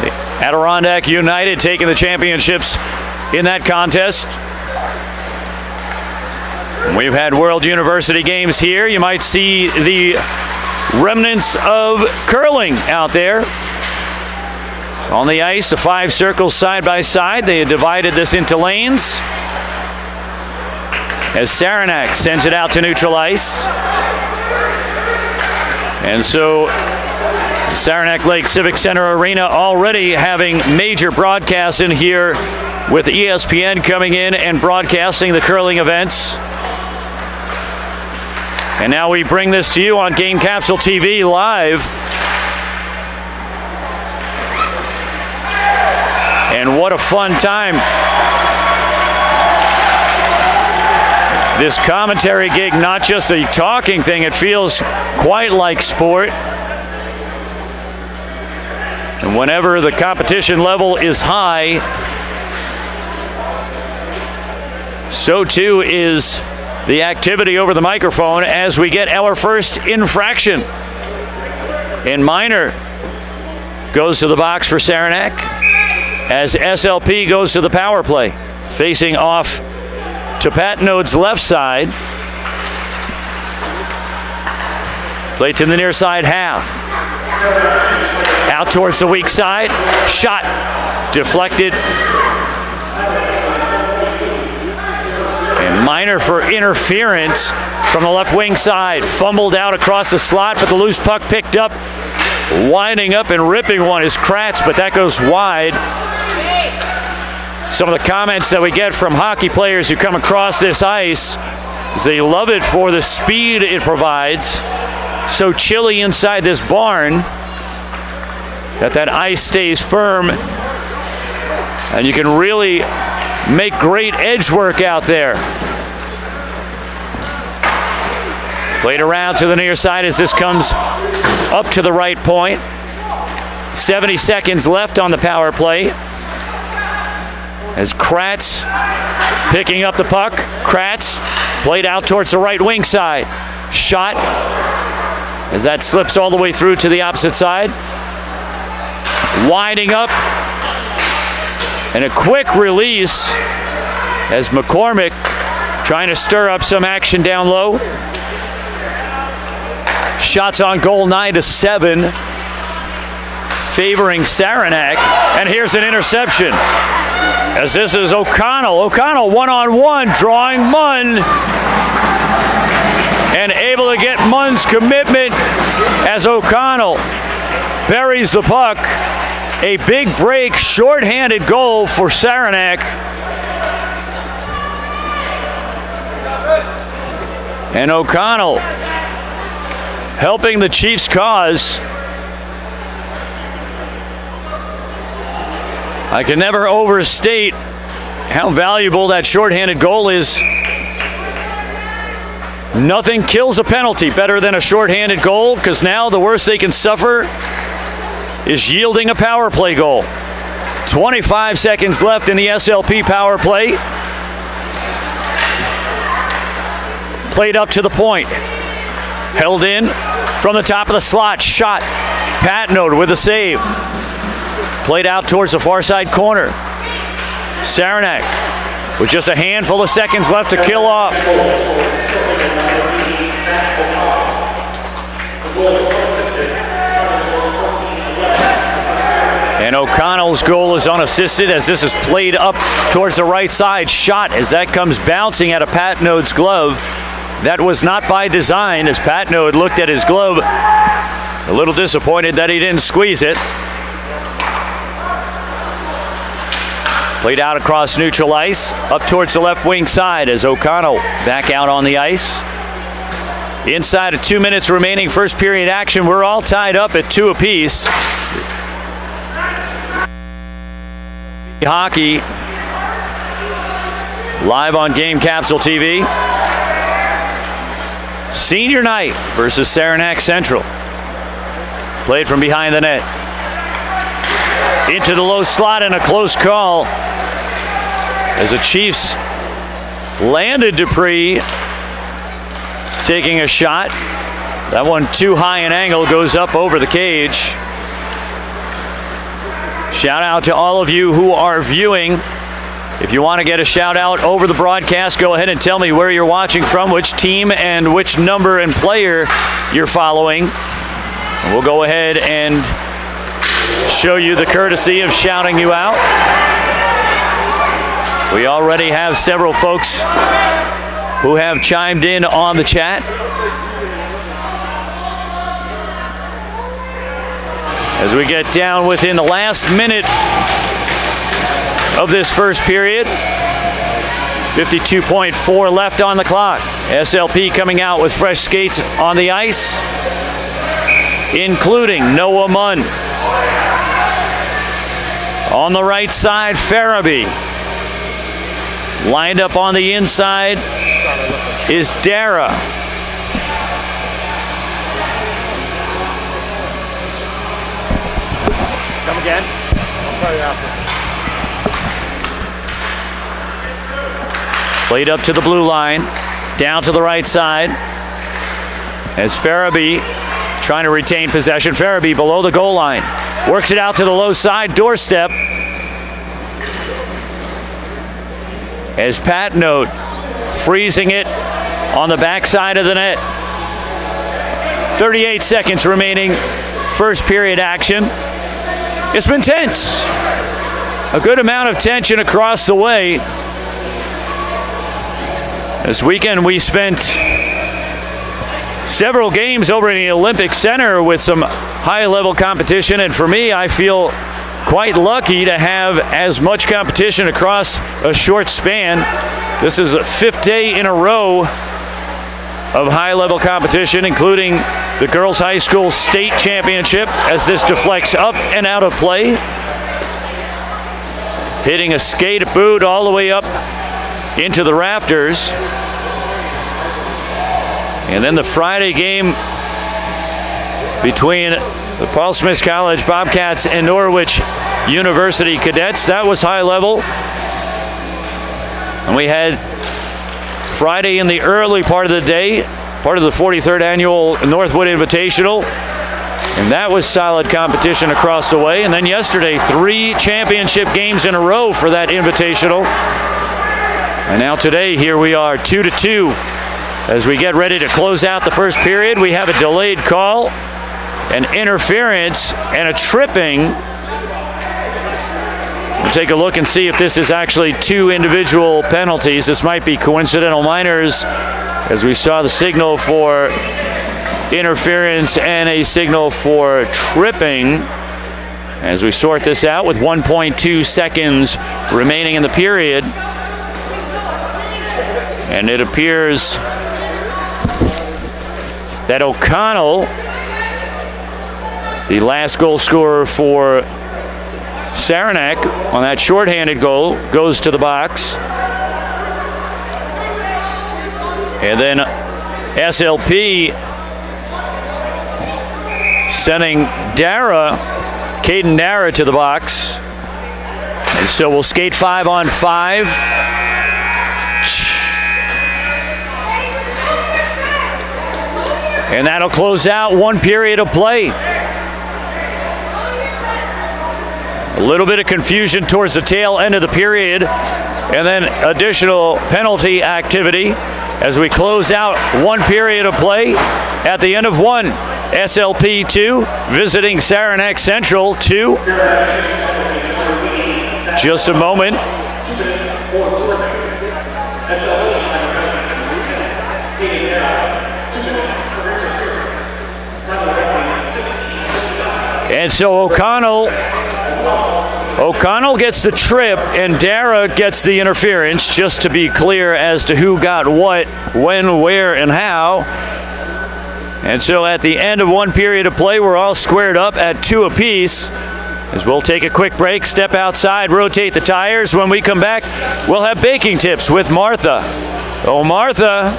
The Adirondack United taking the championships in that contest. We've had World University games here. You might see the remnants of curling out there. On the ice, the 5 circles side by side. They had divided this into lanes. As Saranac sends it out to neutral ice. And so Saranac Lake Civic Center Arena already having major broadcasts in here with ESPN coming in and broadcasting the curling events. And now we bring this to you on Game Capsule TV live. And what a fun time. This commentary gig, not just a talking thing, it feels quite like sport. And whenever the competition level is high, so too is the activity over the microphone as we get our first infraction. And Minor goes to the box for Saranac as SLP goes to the power play, facing off to Patnode's left side. Play to the near side half. Out towards the weak side. Shot deflected. And Minor for interference from the left wing side. Fumbled out across the slot, but the loose puck picked up. Winding up and ripping one is Kratz, but that goes wide. Some of the comments that we get from hockey players who come across this ice They love it for the speed it provides. So chilly inside this barn that ice stays firm, and you can really make great edge work out there. Played around to the near side as this comes up to the right point. 70 seconds left on the power play. As Kratz picking up the puck. Kratz played out towards the right wing side. Shot as that slips all the way through to the opposite side. Winding up. And a quick release as McCormick trying to stir up some action down low. Shots on goal 9-7, favoring Saranac. And here's an interception. As this is O'Connell. O'Connell one-on-one, drawing Munn. And able to get Munn's commitment as O'Connell buries the puck. A big break, shorthanded goal for Saranac. And O'Connell helping the Chiefs' cause. I can never overstate how valuable that shorthanded goal is. Nothing kills a penalty better than a shorthanded goal, because now the worst they can suffer is yielding a power play goal. 25 seconds left in the SLP power play. Played up to the point. Held in from the top of the slot. Shot. Patnode with a save. Played out towards the far side corner. Saranac with just a handful of seconds left to kill off. And O'Connell's goal is unassisted as this is played up towards the right side. Shot as that comes bouncing out of Patnode's glove. That was not by design, as Patnode looked at his glove, a little disappointed that he didn't squeeze it. Played out across neutral ice, up towards the left wing side as O'Connell back out on the ice. Inside of 2 minutes remaining, first period action. We're all tied up at 2 apiece. Hockey live on Game Capsule TV. Senior night versus Saranac Central. Played from behind the net. Into the low slot and a close call as the Chiefs landed Dupree taking a shot. That one too high an angle, goes up over the cage. Shout out to all of you who are viewing. If you want to get a shout out over the broadcast, go ahead and tell me where you're watching from, which team and which number and player you're following. And we'll go ahead and show you the courtesy of shouting you out. We already have several folks who have chimed in on the chat. As we get down within the last minute of this first period, 52.4 left on the clock. SLP coming out with fresh skates on the ice, including Noah Munn. On the right side, Farabee. Lined up on the inside is Dara. Come again? I'll tell you after. Played up to the blue line, down to the right side as Farabee trying to retain possession. Farabee below the goal line. Works it out to the low side doorstep as Patnode freezing it on the backside of the net. 38 seconds remaining, first period action. It's been tense. A good amount of tension across the way. This weekend we spent several games over in the Olympic Center with some high-level competition, and for me, I feel quite lucky to have as much competition across a short span. This is a 5th day in a row of high-level competition, including the girls' high school state championship, as this deflects up and out of play. Hitting a skate boot all the way up into the rafters. And then the Friday game between the Paul Smith College Bobcats and Norwich University Cadets. That was high level. And we had Friday in the early part of the day, part of the 43rd annual Northwood Invitational. And that was solid competition across the way. And then yesterday, 3 championship games in a row for that Invitational. And now today, here we are, 2-2. As we get ready to close out the first period, we have a delayed call, an interference, and a tripping. We'll take a look and see if this is actually 2 individual penalties. This might be coincidental minors, as we saw the signal for interference and a signal for tripping. As we sort this out with 1.2 seconds remaining in the period. And it appears that O'Connell, the last goal scorer for Saranac on that shorthanded goal, goes to the box. And then SLP sending Caden Dara to the box. And so we'll skate 5-on-5. And that'll close out 1 period of play. A little bit of confusion towards the tail end of the period, and then additional penalty activity as we close out 1 period of play. At the end of 1, SLP 2, visiting Saranac Central 2. Just a moment. And so O'Connell gets the trip and Dara gets the interference, just to be clear as to who got what, when, where, and how. And so at the end of 1 period of play, we're all squared up at 2 apiece. As we'll take a quick break, step outside, rotate the tires. When we come back, we'll have baking tips with Martha. Oh, Martha,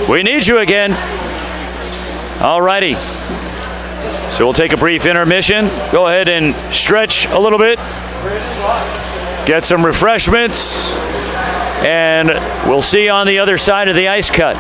we need you again. All righty. So we'll take a brief intermission. Go ahead and stretch a little bit. Get some refreshments. And we'll see you on the other side of the ice cut.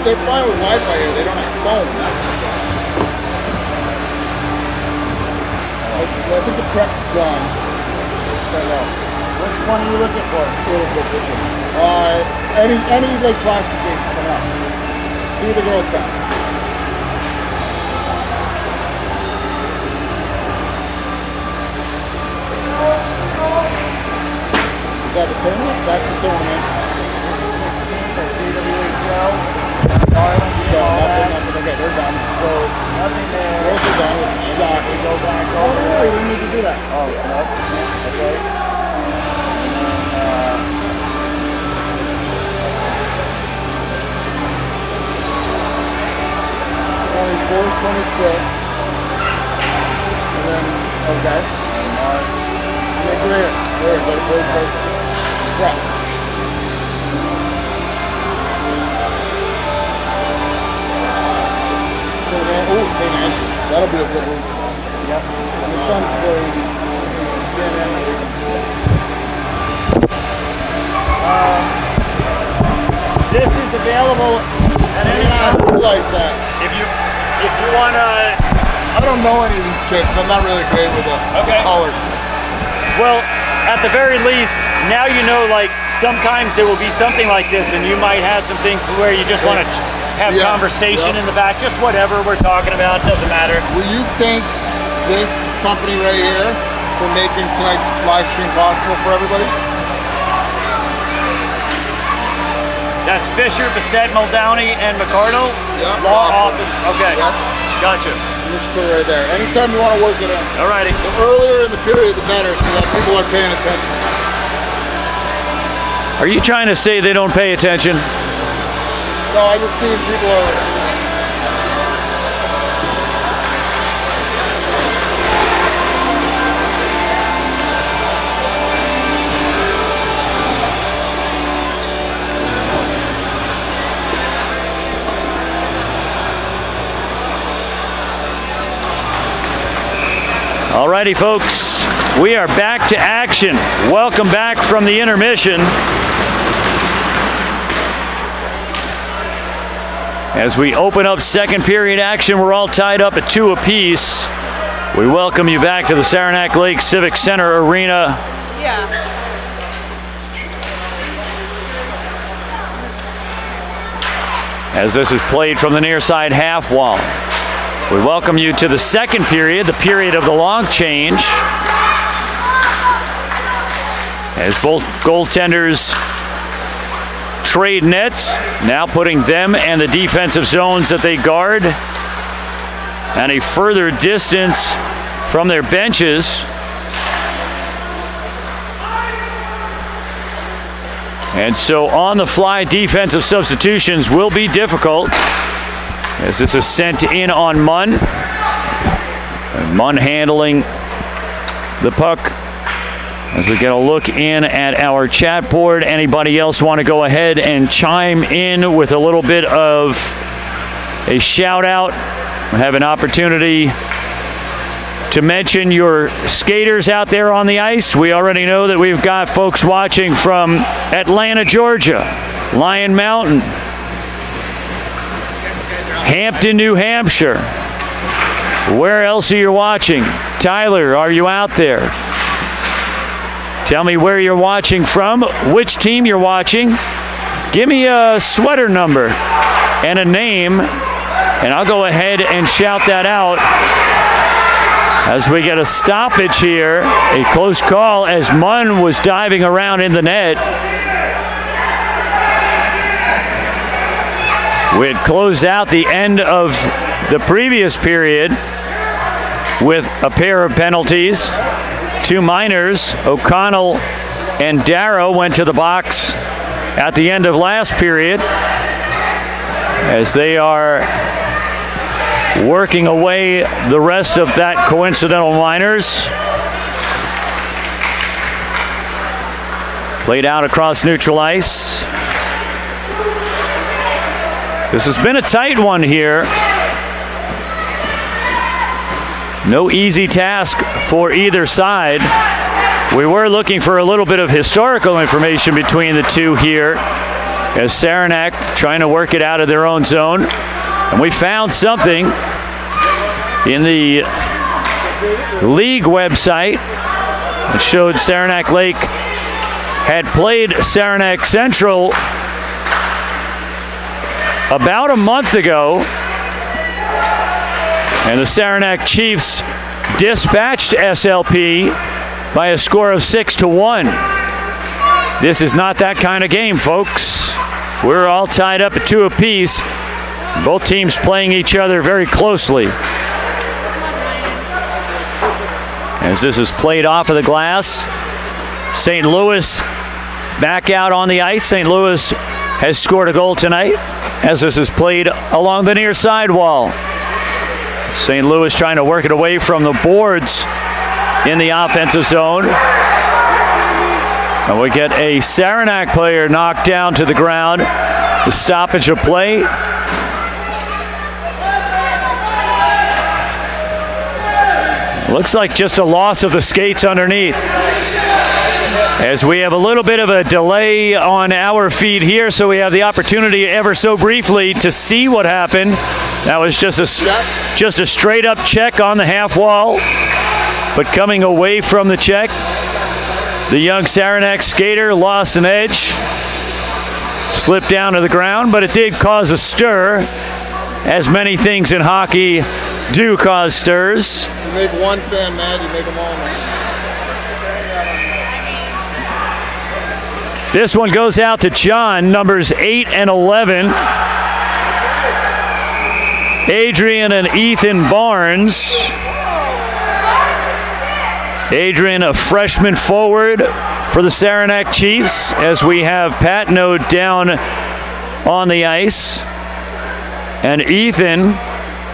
They're fine with Wi-Fi here. They don't have phone. That's the problem. I think the prep's done. Let's find out. Which one are you looking for? Any like plastic games coming up. See what the girls got. Is that the tournament? That's the tournament. 16th at GWHL. No, nothing. Okay, they're done. So, Nothing there. girls are done, which is shocking. We go back Oh, over no, there. we didn't need to do that. Oh, no. Okay. Only 426. And then, okay. Look here. There, go to boys first. Yeah. St. Andrews. That'll be a good week. Yep. My son's played This is available at any I time. realize that. If you want to, I don't know any of these kids, so I'm not really great with the color. well, at the very least, now you know, like, sometimes there will be something like this and you might have some things where you just want to have conversation in the back, just whatever we're talking about, doesn't matter. Will you thank this company right here for making tonight's live stream possible for everybody? That's Fisher, Bissett, Muldowney, and McCardle? Yeah. Law office. Okay. Yep. Gotcha. You just put it right there. Anytime you want to work it in. Alrighty. The earlier in the period, the better, so that people are paying attention. Are you trying to say they don't pay attention? No, I just mean people are... Alrighty, folks, we are back to action. Welcome back from the intermission. As we open up second period action, we're all tied up at 2 apiece. We welcome you back to the Saranac Lake Civic Center Arena. As this is played from the near side half wall. We welcome you to the second period, the period of the long change. As both goaltenders trade nets, now putting them and the defensive zones that they guard and a further distance from their benches. And so on the fly defensive substitutions will be difficult, as this is sent in on Munn. And Munn handling the puck. As we get a look in at our chat board, anybody else want to go ahead and chime in with a little bit of a shout out? Have an opportunity to mention your skaters out there on the ice. We already know that we've got folks watching from Atlanta, Georgia, Lion Mountain, Hampton, New Hampshire. Where else are you watching? Tyler, are you out there? Tell me where you're watching from, which team you're watching. Give me a sweater number and a name, and I'll go ahead and shout that out as we get a stoppage here. A close call as Munn was diving around in the net. We had closed out the end of the previous period with a pair of penalties. 2 minors, O'Connell and Darrow, went to the box at the end of last period as they are working away the rest of that coincidental minors. Played out across neutral ice. This has been a tight one here. No easy task for either side. We were looking for a little bit of historical information between the two here as Saranac trying to work it out of their own zone. And we found something in the league website that showed Saranac Lake had played Saranac Central about a month ago, and the Saranac Chiefs dispatched SLP by a score of 6-1. This is not that kind of game, folks. We're all tied up at 2 apiece. Both teams playing each other very closely. As this is played off of the glass, St. Louis back out on the ice. St. Louis has scored a goal tonight as this is played along the near side wall. St. Louis trying to work it away from the boards in the offensive zone. And we get a Saranac player knocked down to the ground. The stoppage of play. Looks like just a loss of the skates underneath. As we have a little bit of a delay on our feed here, so we have the opportunity ever so briefly to see what happened. That was just a straight up check on the half wall, but coming away from the check, the young Saranac skater lost an edge, slipped down to the ground, but it did cause a stir, as many things in hockey do cause stirs. You make one fan mad, you make them all mad. This one goes out to John, numbers 8 and 11. Adrian and Ethan Barnes. Adrian, a freshman forward for the Saranac Chiefs, as we have Patno down on the ice. And Ethan,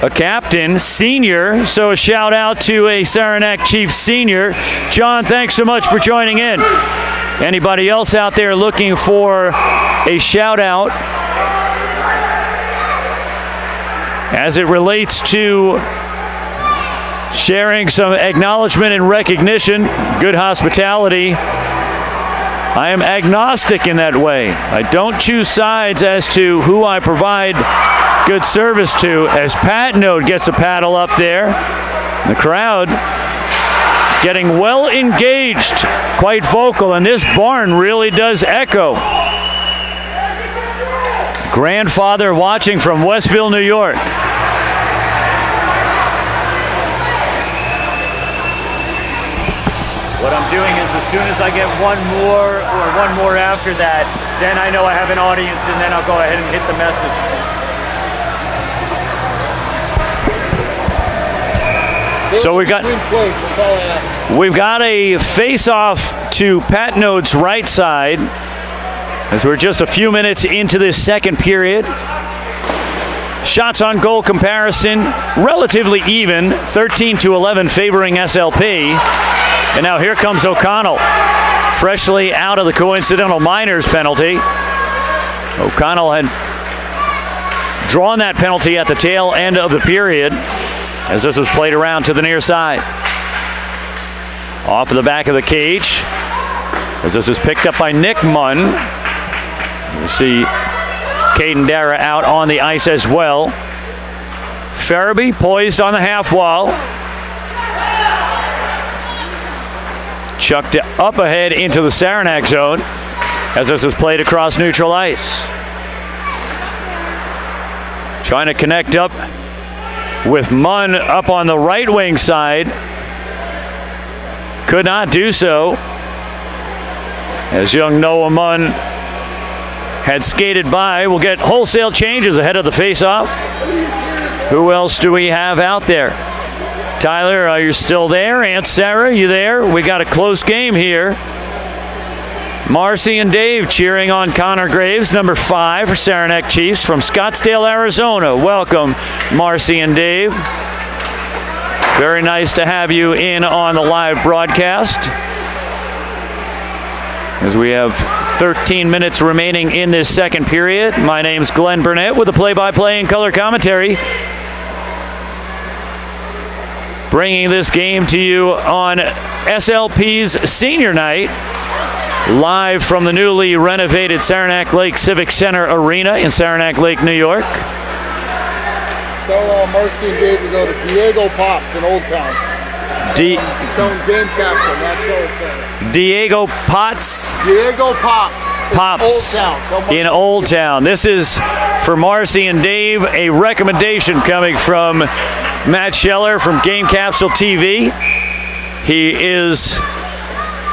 a captain, senior, so a shout out to a Saranac Chiefs senior. John, thanks so much for joining in. Anybody else out there looking for a shout out as it relates to sharing some acknowledgement and recognition, good hospitality? I am agnostic in that way. I don't choose sides as to who I provide good service to, as Patno gets a paddle up there. The crowd getting well engaged, quite vocal, and this barn really does echo. Grandfather watching from Westville, New York. What I'm doing is as soon as I get one more after that, then I know I have an audience, and then I'll go ahead and hit the message. So we've got a face-off to Pat Node's right side as we're just a few minutes into this second period. Shots on goal comparison relatively even, 13-11 favoring SLP. And now here comes O'Connell, freshly out of the coincidental minors penalty. O'Connell had drawn that penalty at the tail end of the period, as this was played around to the near side. Off of the back of the cage, as this is picked up by Nick Munn. We see Caden Dara out on the ice as well. Farabee poised on the half wall. Chucked up ahead into the Saranac zone as this is played across neutral ice. Trying to connect up with Munn up on the right wing side. Could not do so, as young Noah Munn had skated by. We'll get wholesale changes ahead of the face-off. Who else do we have out there? Tyler, are you still there? Aunt Sarah, you there? We got a close game here. Marcy and Dave cheering on Connor Graves, number 5 for Saranac Chiefs from Scottsdale, Arizona. Welcome, Marcy and Dave. Very nice to have you in on the live broadcast, as we have 13 minutes remaining in this second period. My name's Glenn Burnett with the play-by-play and color commentary, bringing this game to you on SLP's senior night, live from the newly renovated Saranac Lake Civic Center Arena in Saranac Lake, New York. Tell Marcy and Dave to go to Diego Pops in Old Town. Selling game caps on that show at Saranac. Diego Potts? Diego Pops. Pops in Old Town. This is, for Marcy and Dave, a recommendation coming from Matt Scheller from Game Capsule TV. He is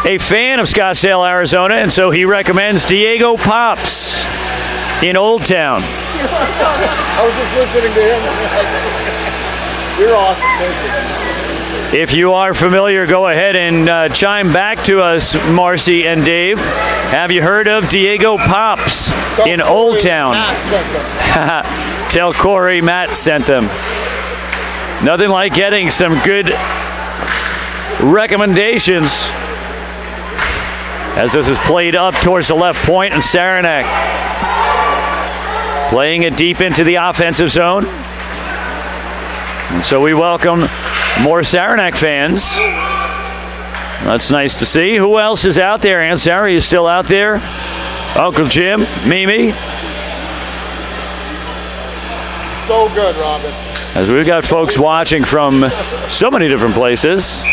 a fan of Scottsdale, Arizona, and so he recommends Diego Pops in Old Town. I was just listening to him. You're awesome. Thank you. If you are familiar, go ahead and chime back to us, Marcy and Dave. Have you heard of Diego Pops in Old Town? Tell Corey Matt sent them. Nothing like getting some good recommendations, as this is played up towards the left point, and Saranac playing it deep into the offensive zone. And so we welcome more Saranac fans. That's nice to see. Who else is out there? Aunt Sarah, you still out there? Uncle Jim, Mimi. So good, Robin. As we've got folks watching from so many different places.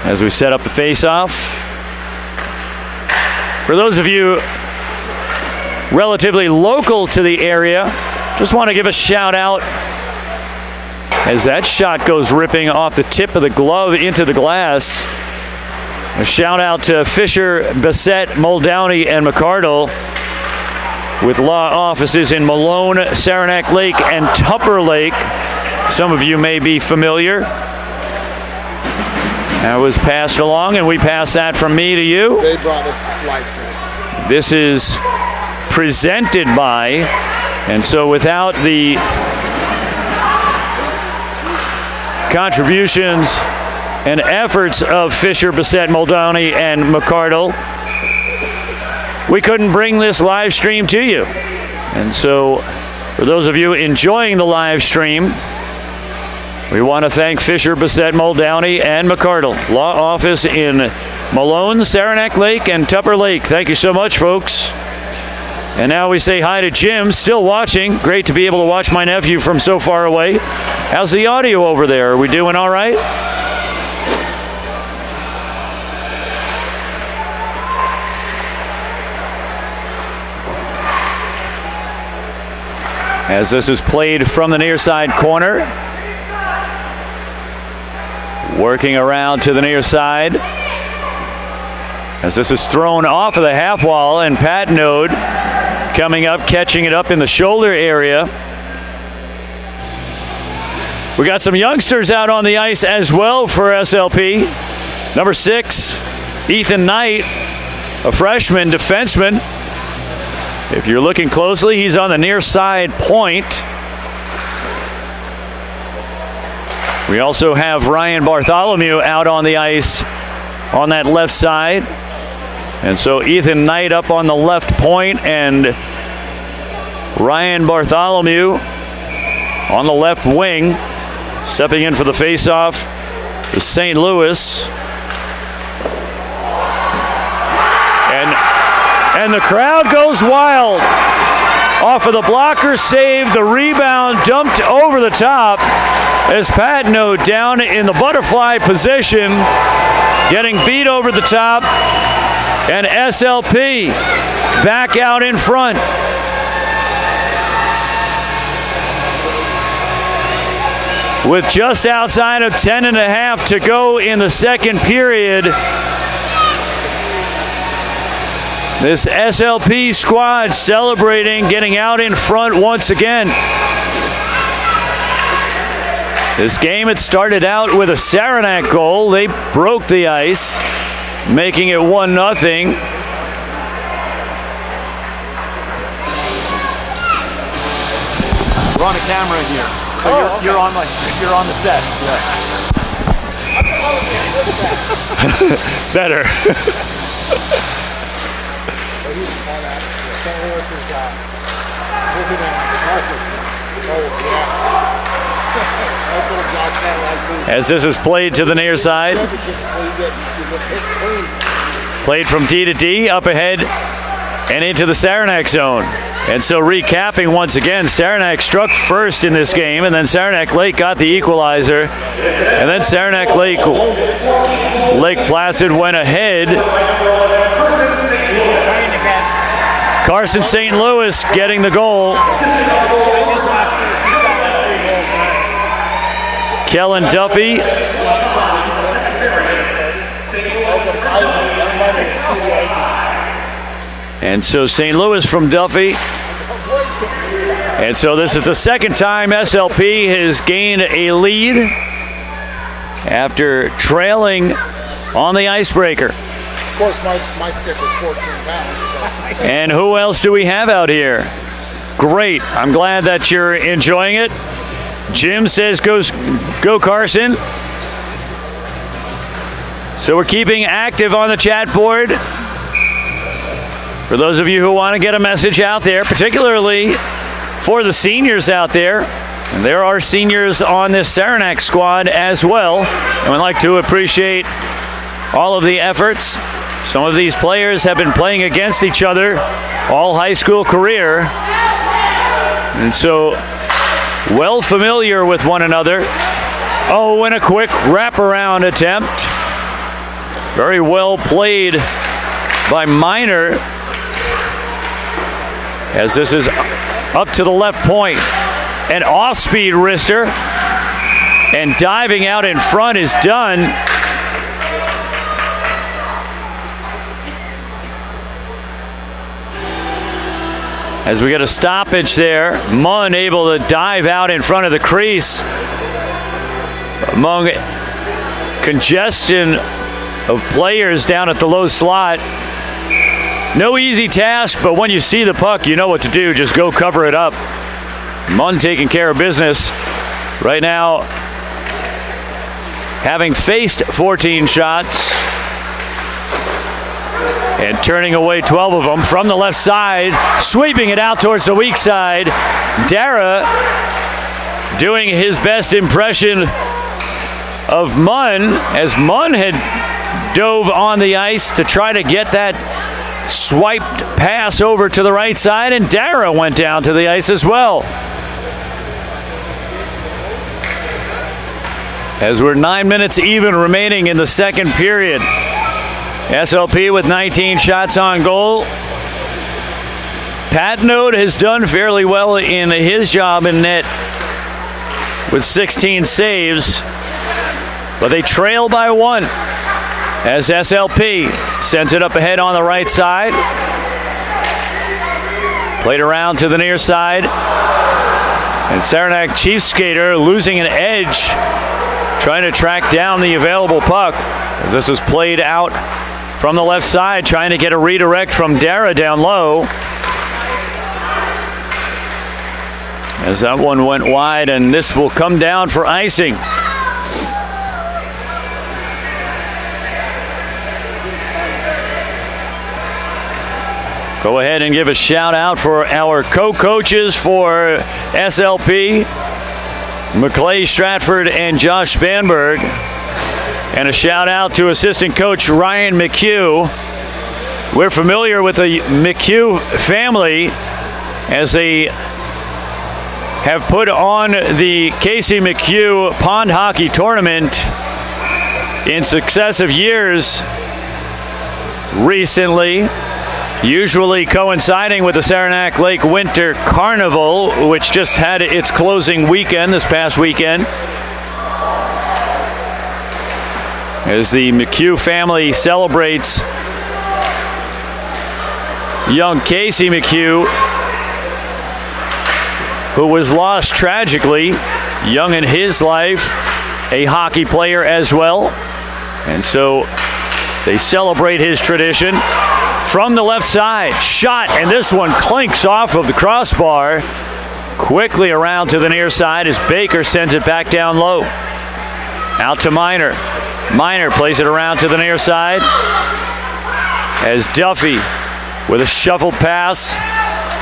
As we set up the face-off. For those of you relatively local to the area, just want to give a shout out as that shot goes ripping off the tip of the glove into the glass. A shout out to Fisher, Bassett, Muldowney, and McCardle, with law offices in Malone, Saranac Lake, and Tupper Lake. Some of you may be familiar. That was passed along, and we pass that from me to you. They brought us this live stream. This is presented by, and so without the contributions and efforts of Fisher, Bassett, Muldowney, and McCardle, we couldn't bring this live stream to you. And so for those of you enjoying the live stream, we want to thank Fisher, Bassett, Muldowney, and McCardle, law office in Malone, Saranac Lake, and Tupper Lake. Thank you so much, folks. And now we say hi to Jim, still watching. Great to be able to watch my nephew from so far away. How's the audio over there? Are we doing all right? As this is played from the near side corner. Working around to the near side. As this is thrown off of the half wall, and Pat Node coming up, catching it up in the shoulder area. We got some youngsters out on the ice as well for SLP. Number 6, Ethan Knight, a freshman defenseman. If you're looking closely, he's on the near side point. We also have Ryan Bartholomew out on the ice on that left side. And so Ethan Knight up on the left point, and Ryan Bartholomew on the left wing. Stepping in for the faceoff is St. Louis. And and the crowd goes wild. Off of the blocker save, the rebound dumped over the top as Patno down in the butterfly position, getting beat over the top, and SLP back out in front. With just outside of 10.5 to go in the second period, this SLP squad celebrating, getting out in front once again. This game, it started out with a Saranac goal. They broke the ice, making it 1-0. We're on a camera here. So you're on the set. Yeah. Better. St. Louis is visiting Norfolk. Oh, yeah. I told Josh that last week. As this is played to the near side. Played from D to D, up ahead and into the Saranac zone. And so recapping once again, Saranac struck first in this game, and then Saranac Lake got the equalizer. And then Saranac Lake Placid went ahead. Carson St. Louis getting the goal. Kellen Duffy. And so St. Louis from Duffy. And so this is the second time SLP has gained a lead after trailing on the icebreaker. Of course, my stick was 14 pounds. So. And who else do we have out here? Great. I'm glad that you're enjoying it. Jim says go Carson. So we're keeping active on the chat board. For those of you who want to get a message out there, particularly for the seniors out there, and there are seniors on this Saranac squad as well, and we'd like to appreciate all of the efforts. Some of these players have been playing against each other all high school career, and so well familiar with one another. Oh, and a quick wraparound attempt. Very well played by Minor, as this is up to the left point. An off-speed wrister, and diving out in front is done. As we get a stoppage there, Munn able to dive out in front of the crease. Among congestion of players down at the low slot. No easy task, but when you see the puck, you know what to do. Just go cover it up. Munn taking care of business right now, having faced 14 shots and turning away 12 of them from the left side, sweeping it out towards the weak side. Dara doing his best impression of Munn, as Munn had dove on the ice to try to get that swiped pass over to the right side, and Dara went down to the ice as well. As we're 9 minutes even remaining in the second period. SLP with 19 shots on goal. Patnode has done fairly well in his job in net with 16 saves, but they trail by 1 as SLP sends it up ahead on the right side. Played around to the near side, and Saranac Chief Skater losing an edge, trying to track down the available puck as this is played out from the left side, trying to get a redirect from Dara down low. As that one went wide, and this will come down for icing. Go ahead and give a shout out for our co-coaches for SLP, McClay Stratford and Josh Spanberg. And a shout out to assistant coach Ryan McHugh. We're familiar with the McHugh family as they have put on the Casey McHugh Pond Hockey Tournament in successive years recently, usually coinciding with the Saranac Lake Winter Carnival, which just had its closing weekend this past weekend. As the McHugh family celebrates young Casey McHugh, who was lost tragically young in his life, a hockey player as well. And so they celebrate his tradition. From the left side, shot, and this one clinks off of the crossbar. Quickly around to the near side as Baker sends it back down low. Out to Minor. Minor plays it around to the near side as Duffy with a shuffled pass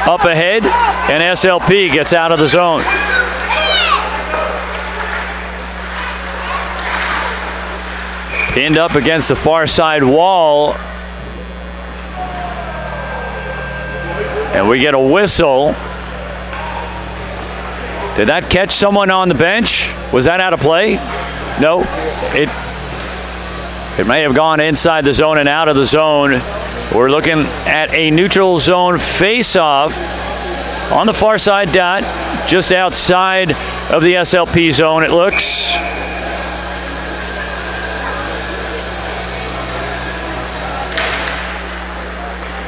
up ahead, and SLP gets out of the zone. Pinned up against the far side wall. And we get a whistle. Did that catch someone on the bench? Was that out of play? No. It may have gone inside the zone and out of the zone. We're looking at a neutral zone face-off on the far side dot, just outside of the SLP zone, it looks.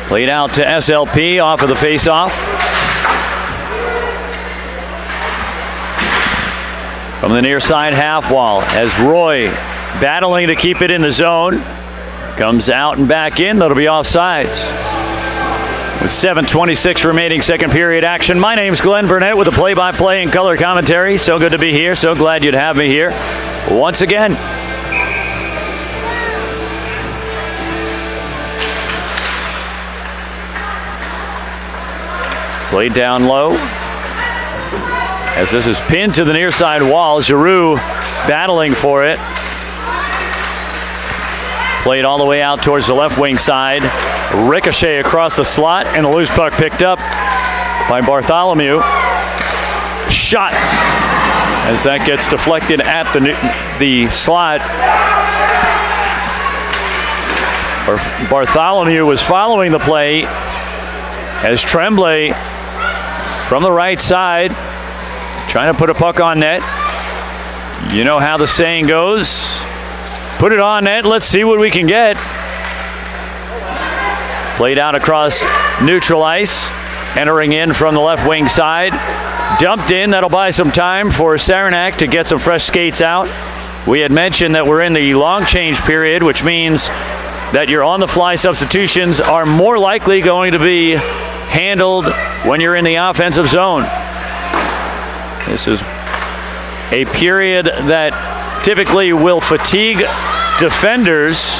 Played out to SLP off of the face-off. From the near side half wall as Roy battling to keep it in the zone. Comes out and back in. That'll be offsides. With 7:26 remaining second period action. My name's Glenn Burnett with the play-by-play and color commentary. So good to be here. So glad you'd have me here once again. Played down low. As this is pinned to the near side wall, Giroux battling for it. Played all the way out towards the left wing side. Ricochet across the slot, and the loose puck picked up by Bartholomew. Shot as that gets deflected at the slot. Bartholomew was following the play as Tremblay from the right side trying to put a puck on net. You know how the saying goes. Put it on net, let's see what we can get. Played out across neutral ice, entering in from the left wing side. Dumped in, that'll buy some time for Saranac to get some fresh skates out. We had mentioned that we're in the long change period, which means that your on-the-fly substitutions are more likely going to be handled when you're in the offensive zone. This is a period that typically will fatigue defenders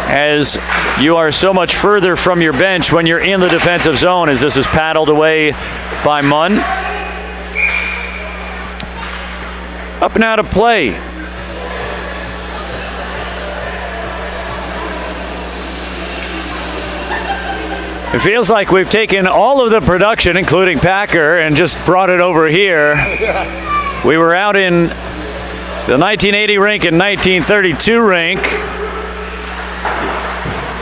as you are so much further from your bench when you're in the defensive zone, as this is paddled away by Munn. Up and out of play. It feels like we've taken all of the production, including Packer, and just brought it over here. We were out in the 1980 rink and 1932 rink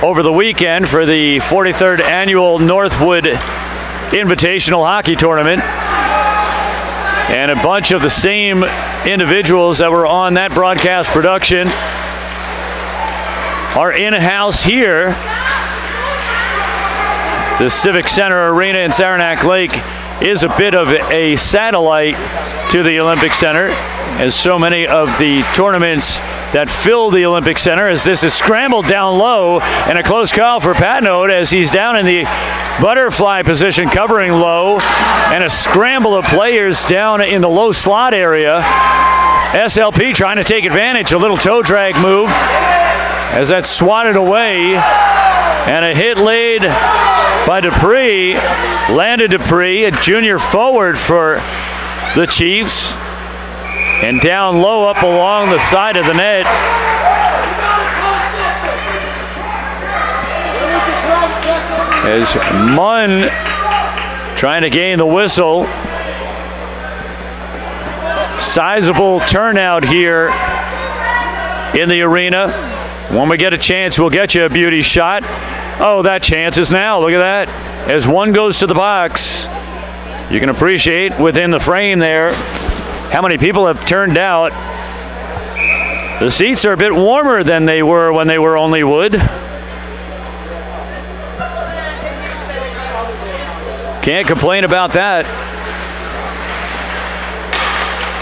over the weekend for the 43rd annual Northwood Invitational Hockey Tournament. And a bunch of the same individuals that were on that broadcast production are in-house here. The Civic Center Arena in Saranac Lake is a bit of a satellite to the Olympic Center, as so many of the tournaments that fill the Olympic Center, as this is scrambled down low, and a close call for Patnode as he's down in the butterfly position covering low, and a scramble of players down in the low slot area. SLP trying to take advantage, a little toe drag move as that's swatted away, and a hit laid by Dupree. Landed Dupree, a junior forward for the Chiefs, and down low up along the side of the net. As Munn trying to gain the whistle. Sizable turnout here in the arena. When we get a chance, we'll get you a beauty shot. Oh, that chance is now. Look at that. As one goes to the box, you can appreciate within the frame there how many people have turned out. The seats are a bit warmer than they were when they were only wood. Can't complain about that.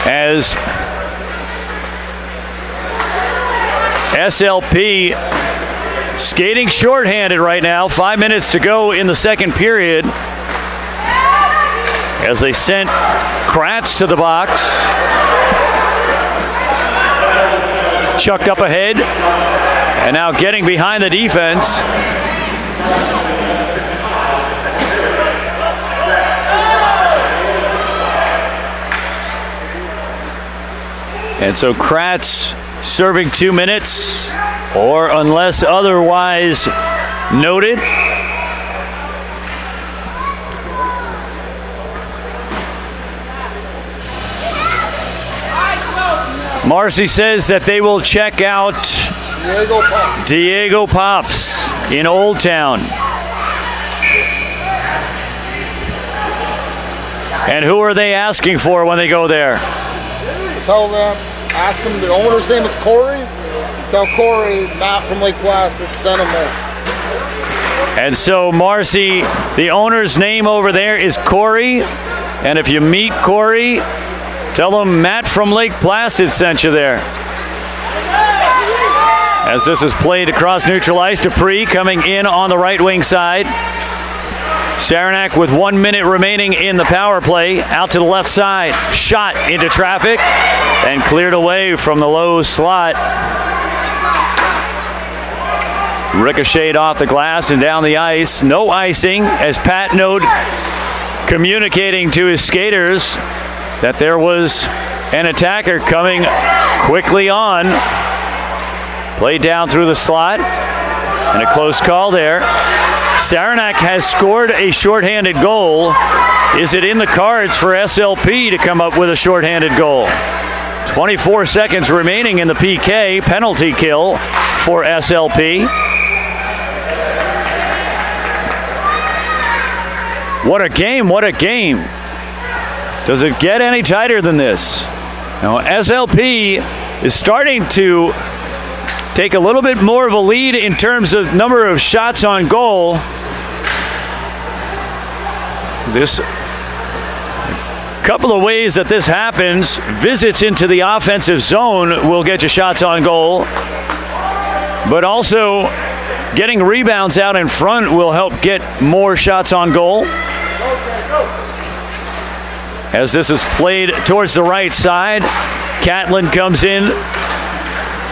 As SLP skating shorthanded right now. 5 minutes to go in the second period. As they sent Kratz to the box. Chucked up ahead. And now getting behind the defense. And so Kratz serving 2 minutes, or unless otherwise noted. Marcy says that they will check out Diego Pops in Old Town. And who are they asking for when they go there? Tell them, ask them, the owner's name is Corey. Tell Corey, Matt from Lake Placid, send him there. And so, Marcy, the owner's name over there is Corey. And if you meet Corey, tell him Matt from Lake Placid sent you there. As this is played across neutral ice, Dupree coming in on the right wing side. Saranac with 1 minute remaining in the power play. Out to the left side. Shot into traffic and cleared away from the low slot. Ricocheted off the glass and down the ice. No icing as Pat Node communicating to his skaters that there was an attacker coming quickly on. Played down through the slot. And a close call there. Saranac has scored a shorthanded goal. Is it in the cards for SLP to come up with a shorthanded goal? 24 seconds remaining in the PK. Penalty kill for SLP. What a game, what a game. Does it get any tighter than this? Now, SLP is starting to take a little bit more of a lead in terms of number of shots on goal. This couple of ways that this happens. Visits into the offensive zone will get you shots on goal. But also getting rebounds out in front will help get more shots on goal. As this is played towards the right side, Catlin comes in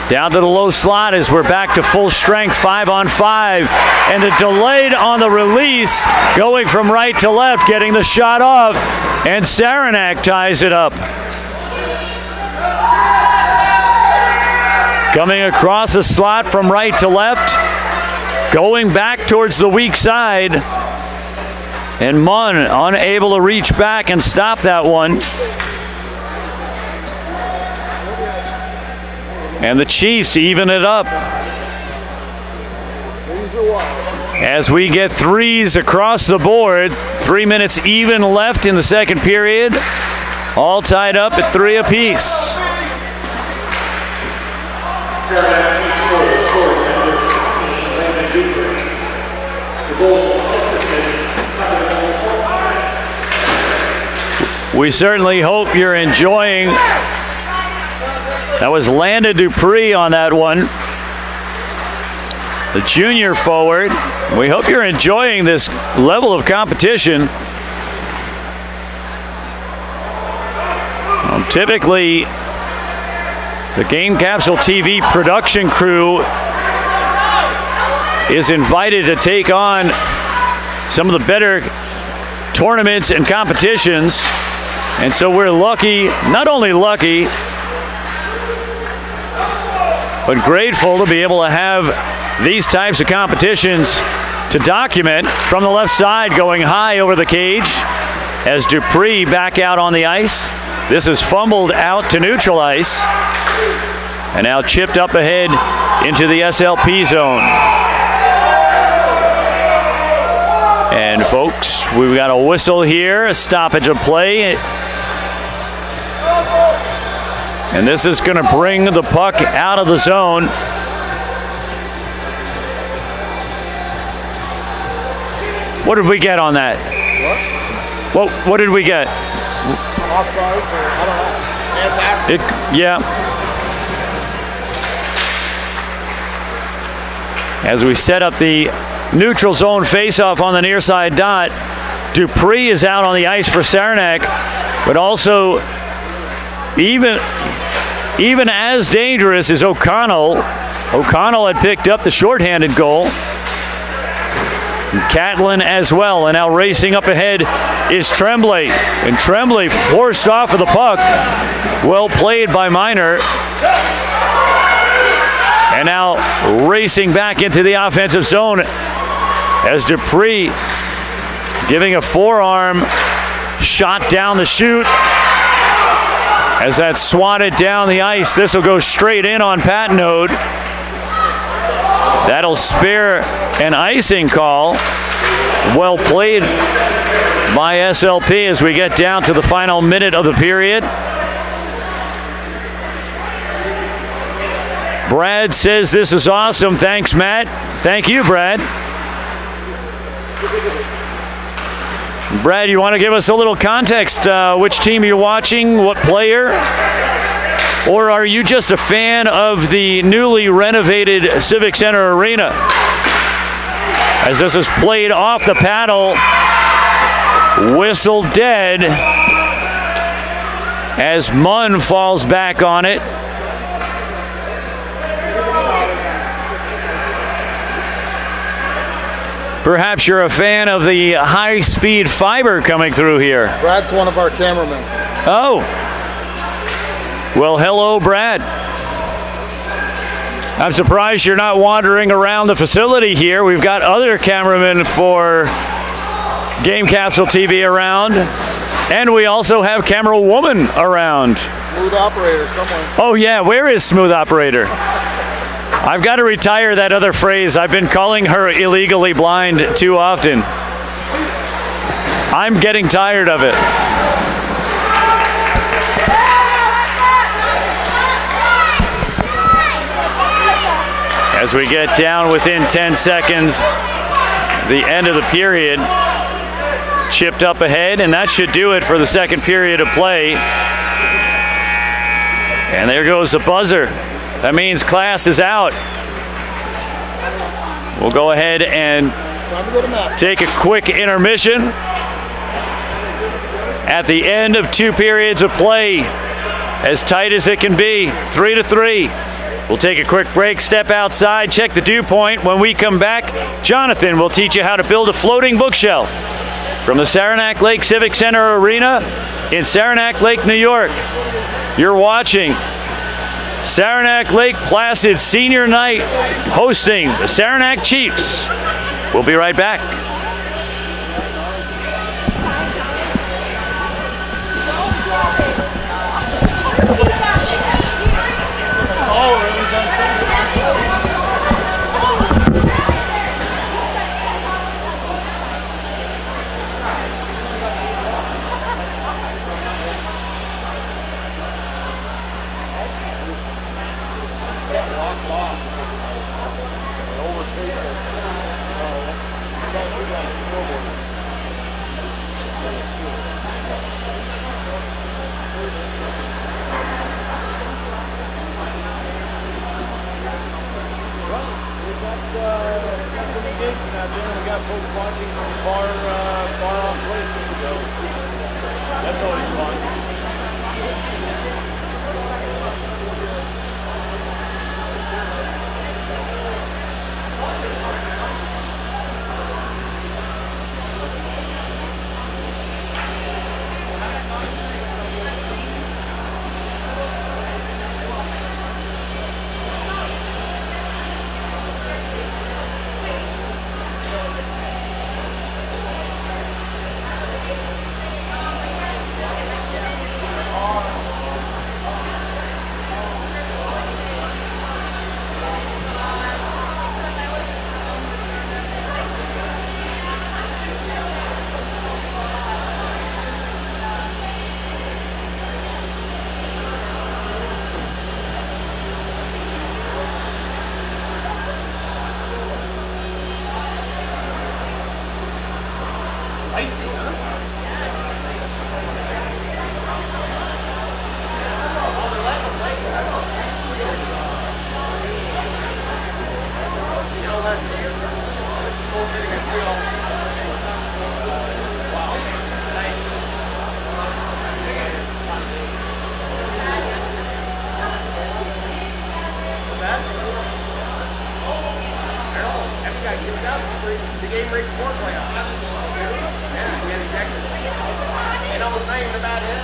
down to the low slot as we're back to full strength, 5-on-5. And the delayed on the release, going from right to left, getting the shot off, and Saranac ties it up. Coming across the slot from right to left, going back towards the weak side. And Munn unable to reach back and stop that one. And the Chiefs even it up. As we get threes across the board. 3 minutes even left in the second period. All tied up at 3 apiece. We certainly hope you're enjoying. That was Landon Dupree on that one. The junior forward. We hope you're enjoying this level of competition. Typically, the Game Capsule TV production crew is invited to take on some of the better tournaments and competitions. And so we're lucky, not only lucky, but grateful to be able to have these types of competitions to document from the left side, going high over the cage as Dupree back out on the ice. This is fumbled out to neutral ice and now chipped up ahead into the SLP zone. And folks, we've got a whistle here, a stoppage of play. And this is going to bring the puck out of the zone. What did we get on that? What did we get? Offsides, or I don't know. Fantastic. Yeah. As we set up the neutral zone face-off on the near side dot, Dupree is out on the ice for Saranac, but also even as dangerous is O'Connell. O'Connell had picked up the shorthanded goal. Catlin as well, and now racing up ahead is Tremblay. And Tremblay forced off of the puck. Well played by Miner. And now racing back into the offensive zone as Dupree giving a forearm shot down the chute. As that's swatted down the ice, this will go straight in on Patnode. That'll spare an icing call. Well played by SLP as we get down to the final minute of the period. Brad says this is awesome. Thanks, Matt. Thank you, Brad. Brad, you want to give us a little context? Which team you're watching? What player? Or are you just a fan of the newly renovated Civic Center Arena? As this is played off the paddle, whistle dead as Munn falls back on it. Perhaps you're a fan of the high-speed fiber coming through here. Brad's one of our cameramen. Oh. Well, hello, Brad. I'm surprised you're not wandering around the facility here. We've got other cameramen for Game Capsule TV around, and we also have camera woman around. Smooth operator somewhere. Oh, yeah. Where is Smooth Operator? I've got to retire that other phrase. I've been calling her illegally blind too often. I'm getting tired of it. As we get down within 10 seconds, the end of the period, chipped up ahead, and that should do it for the second period of play. And there goes the buzzer. That means class is out. We'll go ahead and take a quick intermission. At the end of 2 periods of play, as tight as it can be, 3-3. We'll take a quick break, step outside, check the dew point. When we come back, Jonathan will teach you how to build a floating bookshelf from the Saranac Lake Civic Center Arena in Saranac Lake, New York. You're watching Saranac Lake Placid Senior Night hosting the Saranac Chiefs. We'll be right back. Folks watching from far off places, so that's always fun. Feisty, huh? You know what? This is bullshit against you all. Wow. Nice. What's that? I don't know. Every guy gives out the game right before playoffs. Yeah, he got ejected. You know, it's not even a bad hit.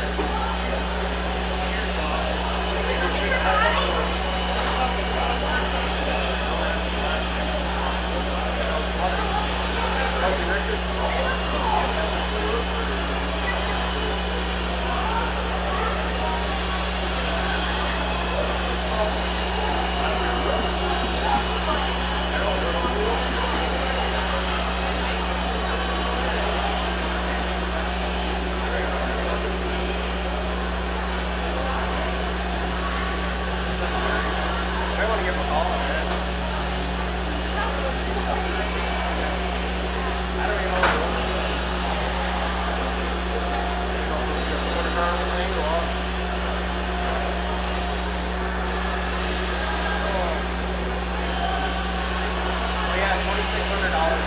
I want to give him a call on that. I don't even know what to do. Just put a car on the thing, go off. Oh yeah, $2,600.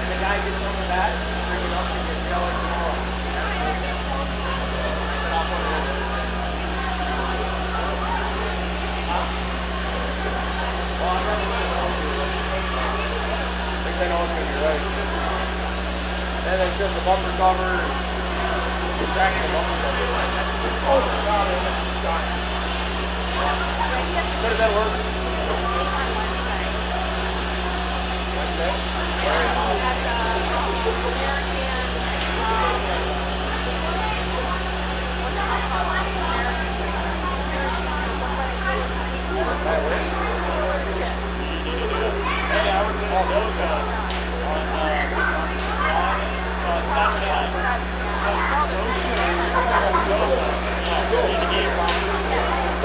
And the guy gets on the bat, bring it up and get yelling tomorrow. At least I know it's going to be right. Then it's just a bumper cover and cracking the bumper cover. Oh my god, I missed the shot. Could have been worse. Wednesday?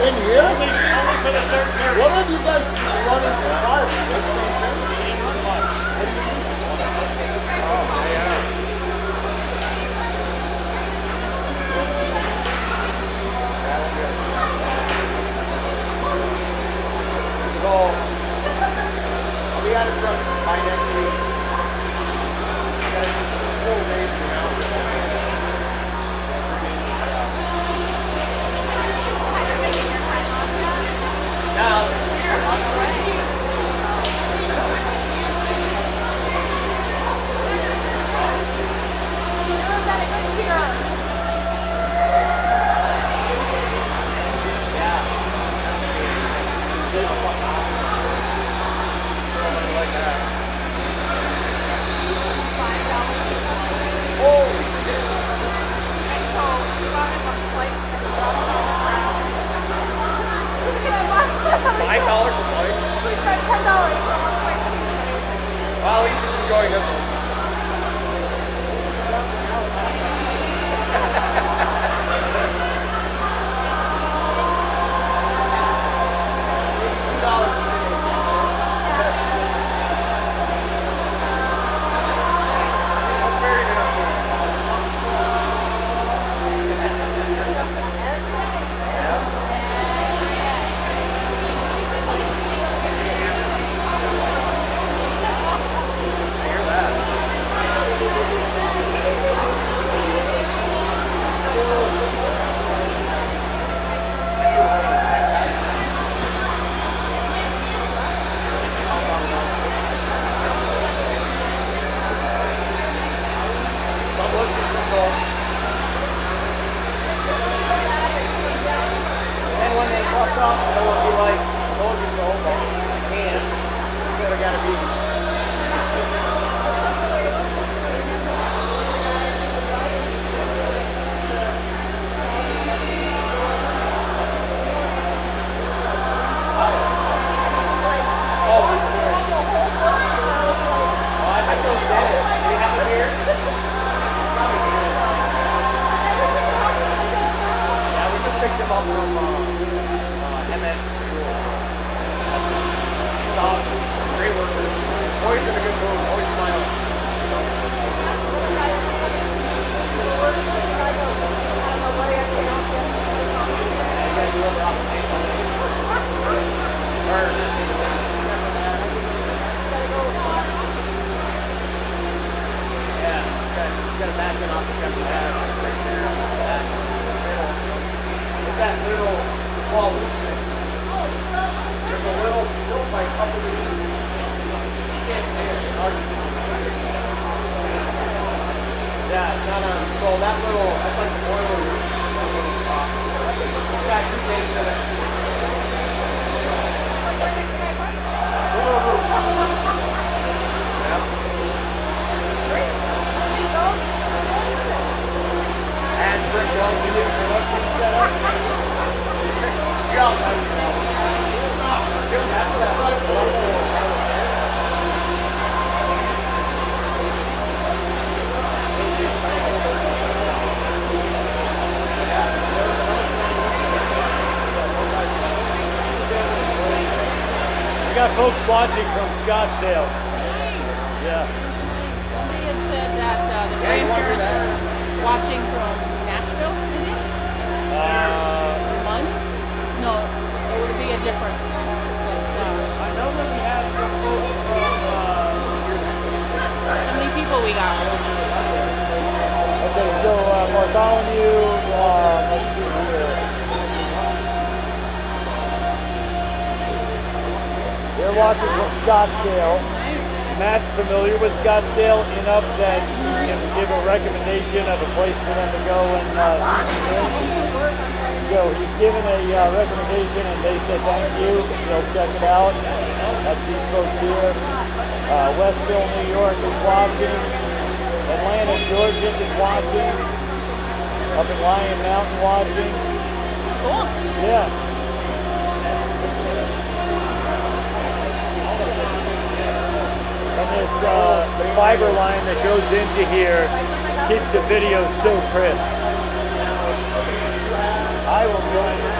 In here? What have you guys running for fire? So, we got to truck by next week. We got to do 4 days from now. $5 a slice? We spent $10 for one slice. Well, at least he's enjoying this one. And when they fuck up, they will be like, told you so, but I can't. So they gotta be. Picked him up from MS School. He's awesome. Great work. Yeah, it's not a, so that little, that's like the boiler room. It's got 2 tanks in it. And for production setup. We got folks watching from Scottsdale. Yeah. Somebody had said that the grandparents are watching from Nashville, maybe? Months? No, it would be a different. But, I know that we have some folks from, how many people we got? okay, so Bartholomew, let's see here. They're watching from Scottsdale. Nice. Matt's familiar with Scottsdale enough that he can give a recommendation of a place for them to go and so he's given a recommendation and they said thank you. They'll check it out. That's these folks here. Westville, New York is watching. Atlanta, Georgia is watching. Up in Lion Mountain watching. Cool. Yeah. And this, the fiber line that goes into here keeps the video so crisp. I will join you.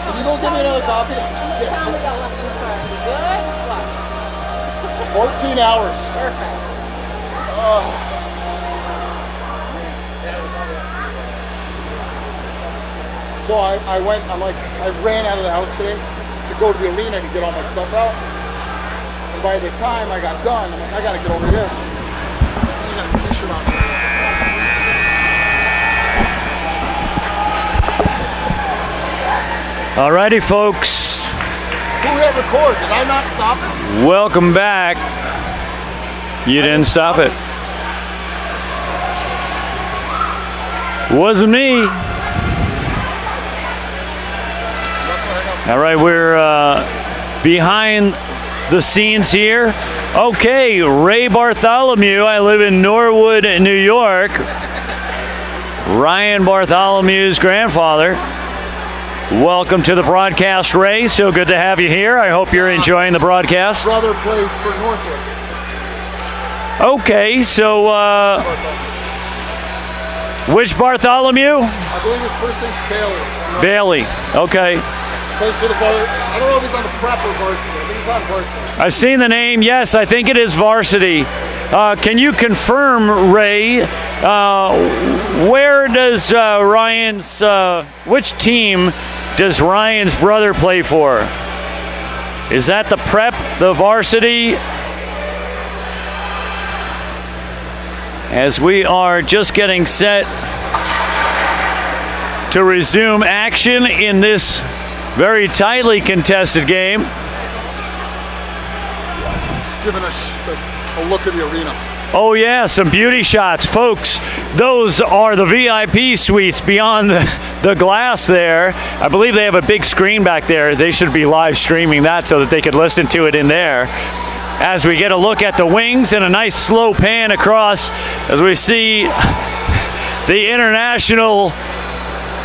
Can you go get me another coffee? Just get How many we got left in the car? Good? What? 14 hours. Perfect. So I went, I ran out of the house today to go to the arena to get all my stuff out. And by the time I got done, I'm like, I gotta get over here. I got a t-shirt on here. Alrighty, folks. Who hit record? Did I not stop it? Welcome back. You didn't stop it. Wasn't me. All right, we're behind the scenes here. Okay, Ray Bartholomew. I live in Norwood, New York. Ryan Bartholomew's grandfather. Welcome to the broadcast, Ray. So good to have you here. I hope you're enjoying the broadcast. Brother plays for Northwood. Okay, so which Bartholomew? I believe his first name's Bailey. Bailey. Okay. Plays for the brother. I don't know if he's on the prep or varsity. I think he's on varsity. I've seen the name. Yes, I think it is varsity. Can you confirm, Ray, where where does which team does Ryan's brother play for? Is that the prep, the varsity? As we are just getting set to resume action in this very tightly contested game. Just giving a look at the arena. Oh yeah, some beauty shots. Folks, those are the VIP suites beyond the glass there. I believe they have a big screen back there. They should be live streaming that so that they could listen to it in there. As we get a look at the wings and a nice slow pan across as we see the international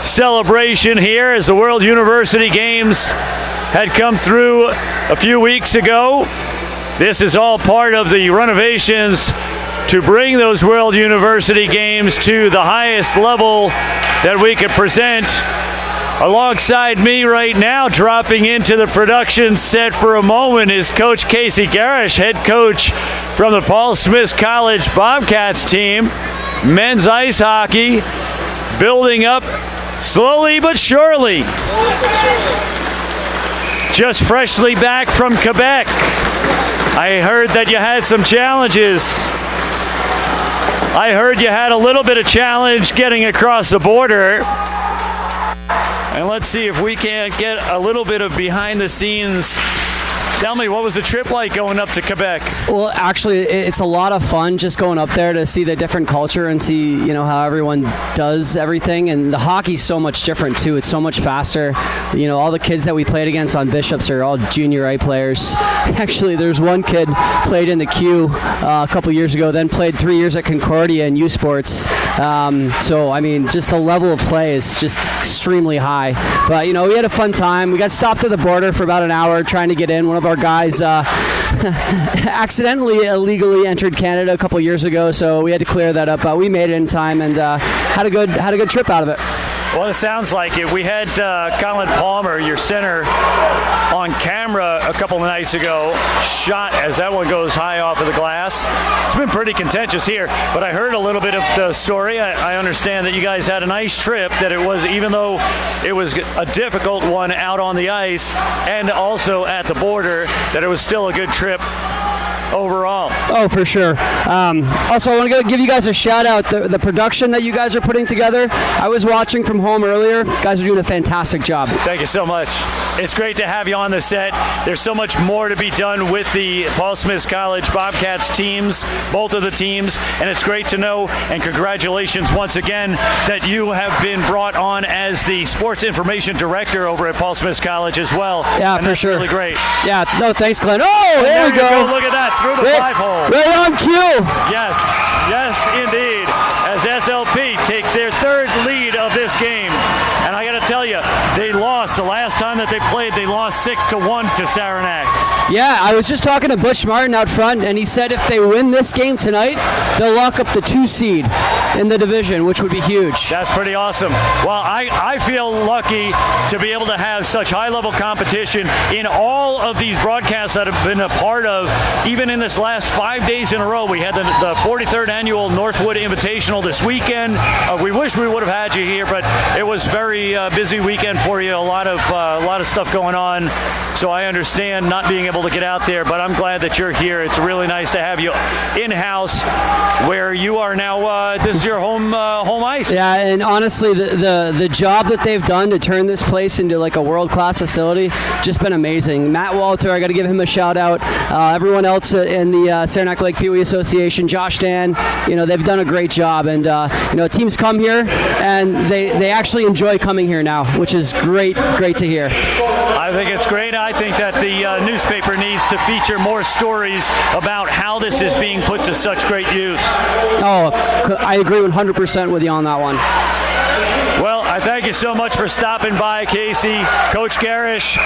celebration here as the World University Games had come through a few weeks ago. This is all part of the renovations to bring those World University Games to the highest level that we could present. Alongside me right now, dropping into the production set for a moment, is Coach Casey Garish, head coach from the Paul Smith College Bobcats team. Men's ice hockey building up slowly but surely. Just freshly back from Quebec. I heard that you had some challenges. I heard you had a little bit of challenge getting across the border. And let's see if we can get a little bit of behind the scenes. Tell me, what was the trip like going up to Quebec? Well, actually, it's a lot of fun just going up there to see the different culture and see, you know, how everyone does everything. And the hockey's so much different too. It's so much faster. You know, all the kids that we played against on Bishops are all junior A players. Actually, there's one kid played in the Q a couple years ago, then played 3 years at Concordia in U Sports. So, I mean, just the level of play is just extremely high. But, you know, we had a fun time. We got stopped at the border for about an hour trying to get in. One of our guys accidentally illegally entered Canada a couple years ago, so we had to clear that up. But we made it in time and had a good trip out of it. Well, it sounds like it. We had Colin Palmer, your center, on camera a couple of nights ago, shot as that one goes high off of the glass. It's been pretty contentious here, but I heard a little bit of the story. I understand that you guys had a nice trip, that it was, even though it was a difficult one out on the ice and also at the border, that it was still a good trip overall. Oh, for sure. Also, I want to give you guys a shout out. The production that you guys are putting together, I was watching from home earlier. You guys are doing a fantastic job. Thank you so much. It's great to have you on the set. There's so much more to be done with the Paul Smith College Bobcats teams, both of the teams, and it's great to know, and congratulations once again, that you have been brought on as the sports information director over at Paul Smith College as well. Yeah, and for that's sure. really great. Yeah, no, thanks, Glenn. Oh, there we go. Look at that, through the five hole. Right on cue. Yes, indeed. As SLP takes their third lead of this game. And I got to tell you, they lost. The last time that they played, they lost 6-1 to Saranac. Yeah, I was just talking to Butch Martin out front, and he said if they win this game tonight, they'll lock up the 2 seed in the division, which would be huge. That's pretty awesome. Well, I feel lucky to be able to have such high-level competition in all of these broadcasts that I've been a part of, even in this last 5 days in a row. We had the 43rd annual Northwood Invitational this weekend. We wish we would have had you here, but it was very busy weekend for you. A lot of stuff going on. So I understand not being able to get out there, but I'm glad that you're here. It's really nice to have you in-house where you are now. This is your home ice. Yeah, and honestly, the job that they've done to turn this place into like a world-class facility, just been amazing. Matt Walter, I got to give him a shout out. Everyone else in the Saranac Lake Pee Wee Association, Josh Dan, you know, they've done a great job. And you know, teams come here and they actually enjoy coming here now, which is great to hear. I think it's great. I think that the newspaper needs to feature more stories about how this is being put to such great use. Oh, I agree 100% with you on that one. Well, I I thank you so much for stopping by, Casey. Coach Garish,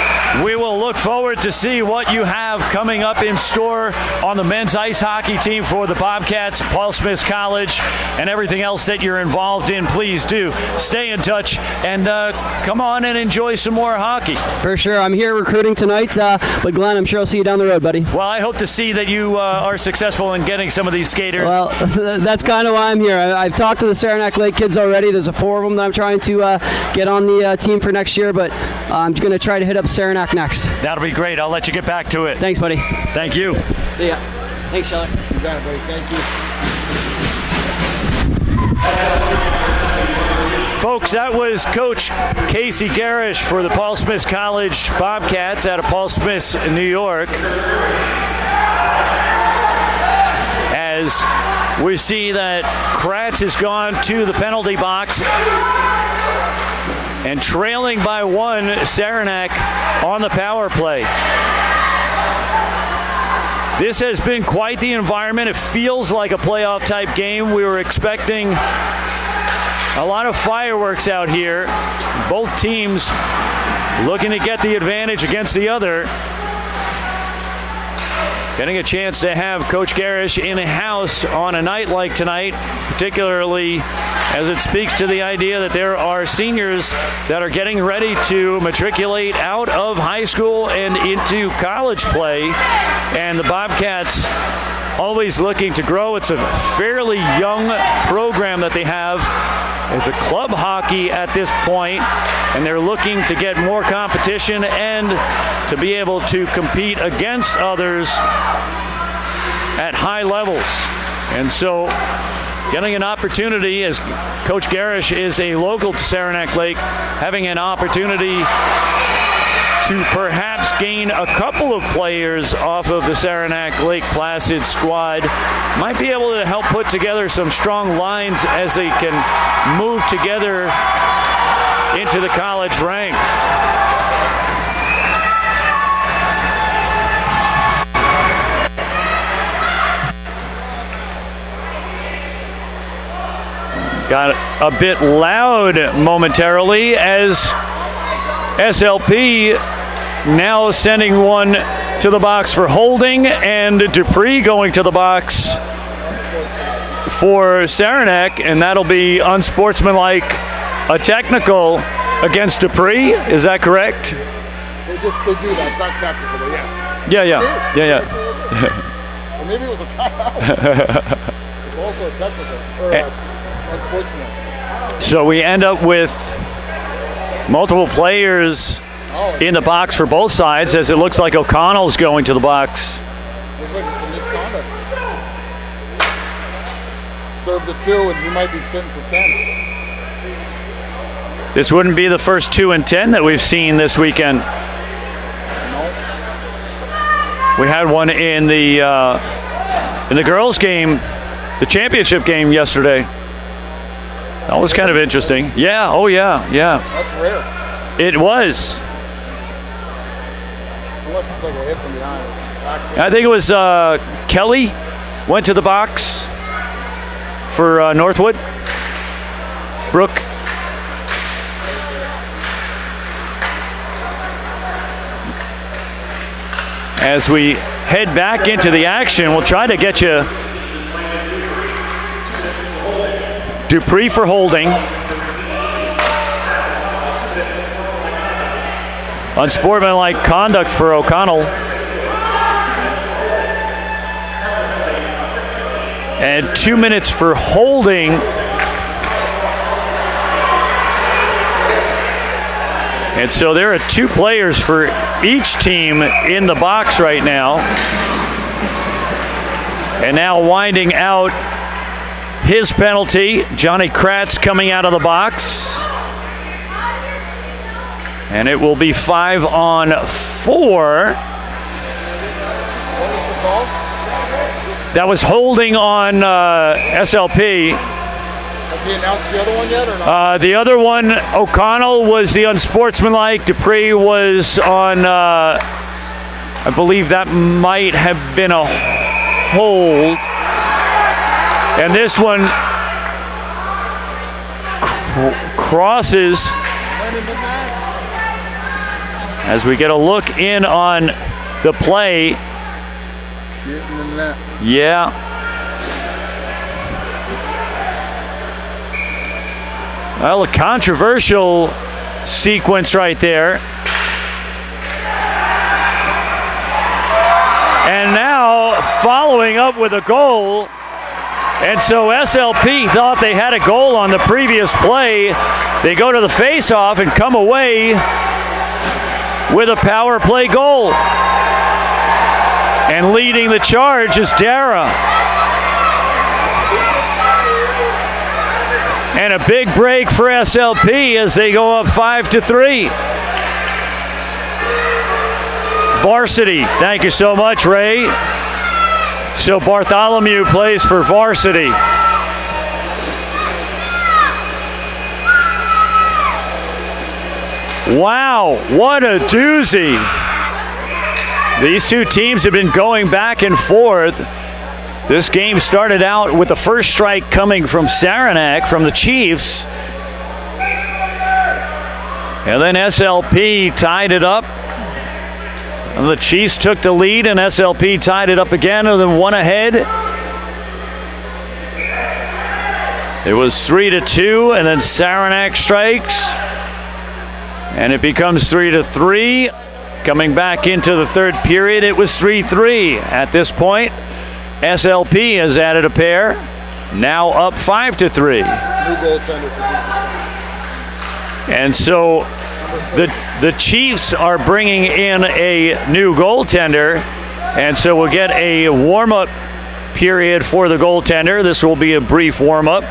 we will look forward to see what you have coming up in store on the men's ice hockey team for the Bobcats, Paul Smith College, and everything else that you're involved in. Please do stay in touch and come on and enjoy some more hockey. For sure. I'm here recruiting tonight, but Glenn, I'm sure I'll see you down the road, buddy. Well, I hope to see that you are successful in getting some of these skaters. Well, that's kind of why I'm here. I've talked to the Saranac Lake kids already. There's 4 of them that I'm trying to get on the team for next year, but I'm going to try to hit up Saranac next. That'll be great. I'll let you get back to it. Thanks, buddy. Thank you. See ya. Thanks, Sheller. You got it, buddy. Thank you. Folks, that was Coach Casey Garish for the Paul Smith College Bobcats out of Paul Smith, New York. As we see that Kratz has gone to the penalty box and trailing by 1, Saranac on the power play. This has been quite the environment. It feels like a playoff type game. We were expecting a lot of fireworks out here. Both teams looking to get the advantage against the other. Getting a chance to have Coach Garish in the house on a night like tonight, particularly as it speaks to the idea that there are seniors that are getting ready to matriculate out of high school and into college play. And the Bobcats always looking to grow. It's a fairly young program that they have. It's a club hockey at this point, and they're looking to get more competition and to be able to compete against others at high levels. And so getting an opportunity, as Coach Garish is a local to Saranac Lake, having an opportunity to perhaps gain a couple of players off of the Saranac Lake Placid squad might be able to help put together some strong lines as they can move together into the college ranks. Got a bit loud momentarily as SLP now sending one to the box for holding, and Dupree going to the box for Saranac, and that'll be unsportsmanlike, a technical against Dupree. Is that correct? They do that. It's not technical, but yeah. Yeah. It is. Yeah. Or maybe it was a timeout. It's also a technical, or unsportsmanlike. So we end up with multiple players in the box for both sides, as it looks like O'Connell's going to the box. Looks like it's a misconduct. Serve the 2, and he might be sitting for 10. This wouldn't be the first 2 and 10 that we've seen this weekend. We had one in the girls' game, the championship game yesterday. That was kind of interesting. Yeah. Oh yeah. That's rare. It was. Unless it's like a hit from behind. I think it was Kelly went to the box for Northwood. Brooke. As we head back into the action, we'll try to get you Dupree for holding. Unsportsmanlike conduct for O'Connell. And 2 minutes for holding. And so there are 2 players for each team in the box right now. And now winding out his penalty, Johnny Kratz coming out of the box. And it will be 5-on-4. That was holding on SLP. Has he announced the other one yet or not? The other one, O'Connell, was the unsportsmanlike. Dupree was on, I believe that might have been a hold. And this one, crosses as we get a look in on the play. See it in the net. Yeah. Well, a controversial sequence right there. And now following up with a goal. And so SLP thought they had a goal on the previous play. They go to the face-off and come away with a power play goal. And leading the charge is Dara. And a big break for SLP as they go up 5-3. Varsity, thank you so much, Ray. So Bartholomew plays for Varsity. Wow, what a doozy. These two teams have been going back and forth. This game started out with the first strike coming from Saranac from the Chiefs. And then SLP tied it up. And the Chiefs took the lead and SLP tied it up again and then one ahead. It was 3-2 and then Saranac strikes. And it becomes 3-3. Coming back into the third period, it was 3-3. At this point, SLP has added a pair. Now up 5-3. New goaltender. And so the Chiefs are bringing in a new goaltender. And so we'll get a warm-up period for the goaltender. This will be a brief warm-up.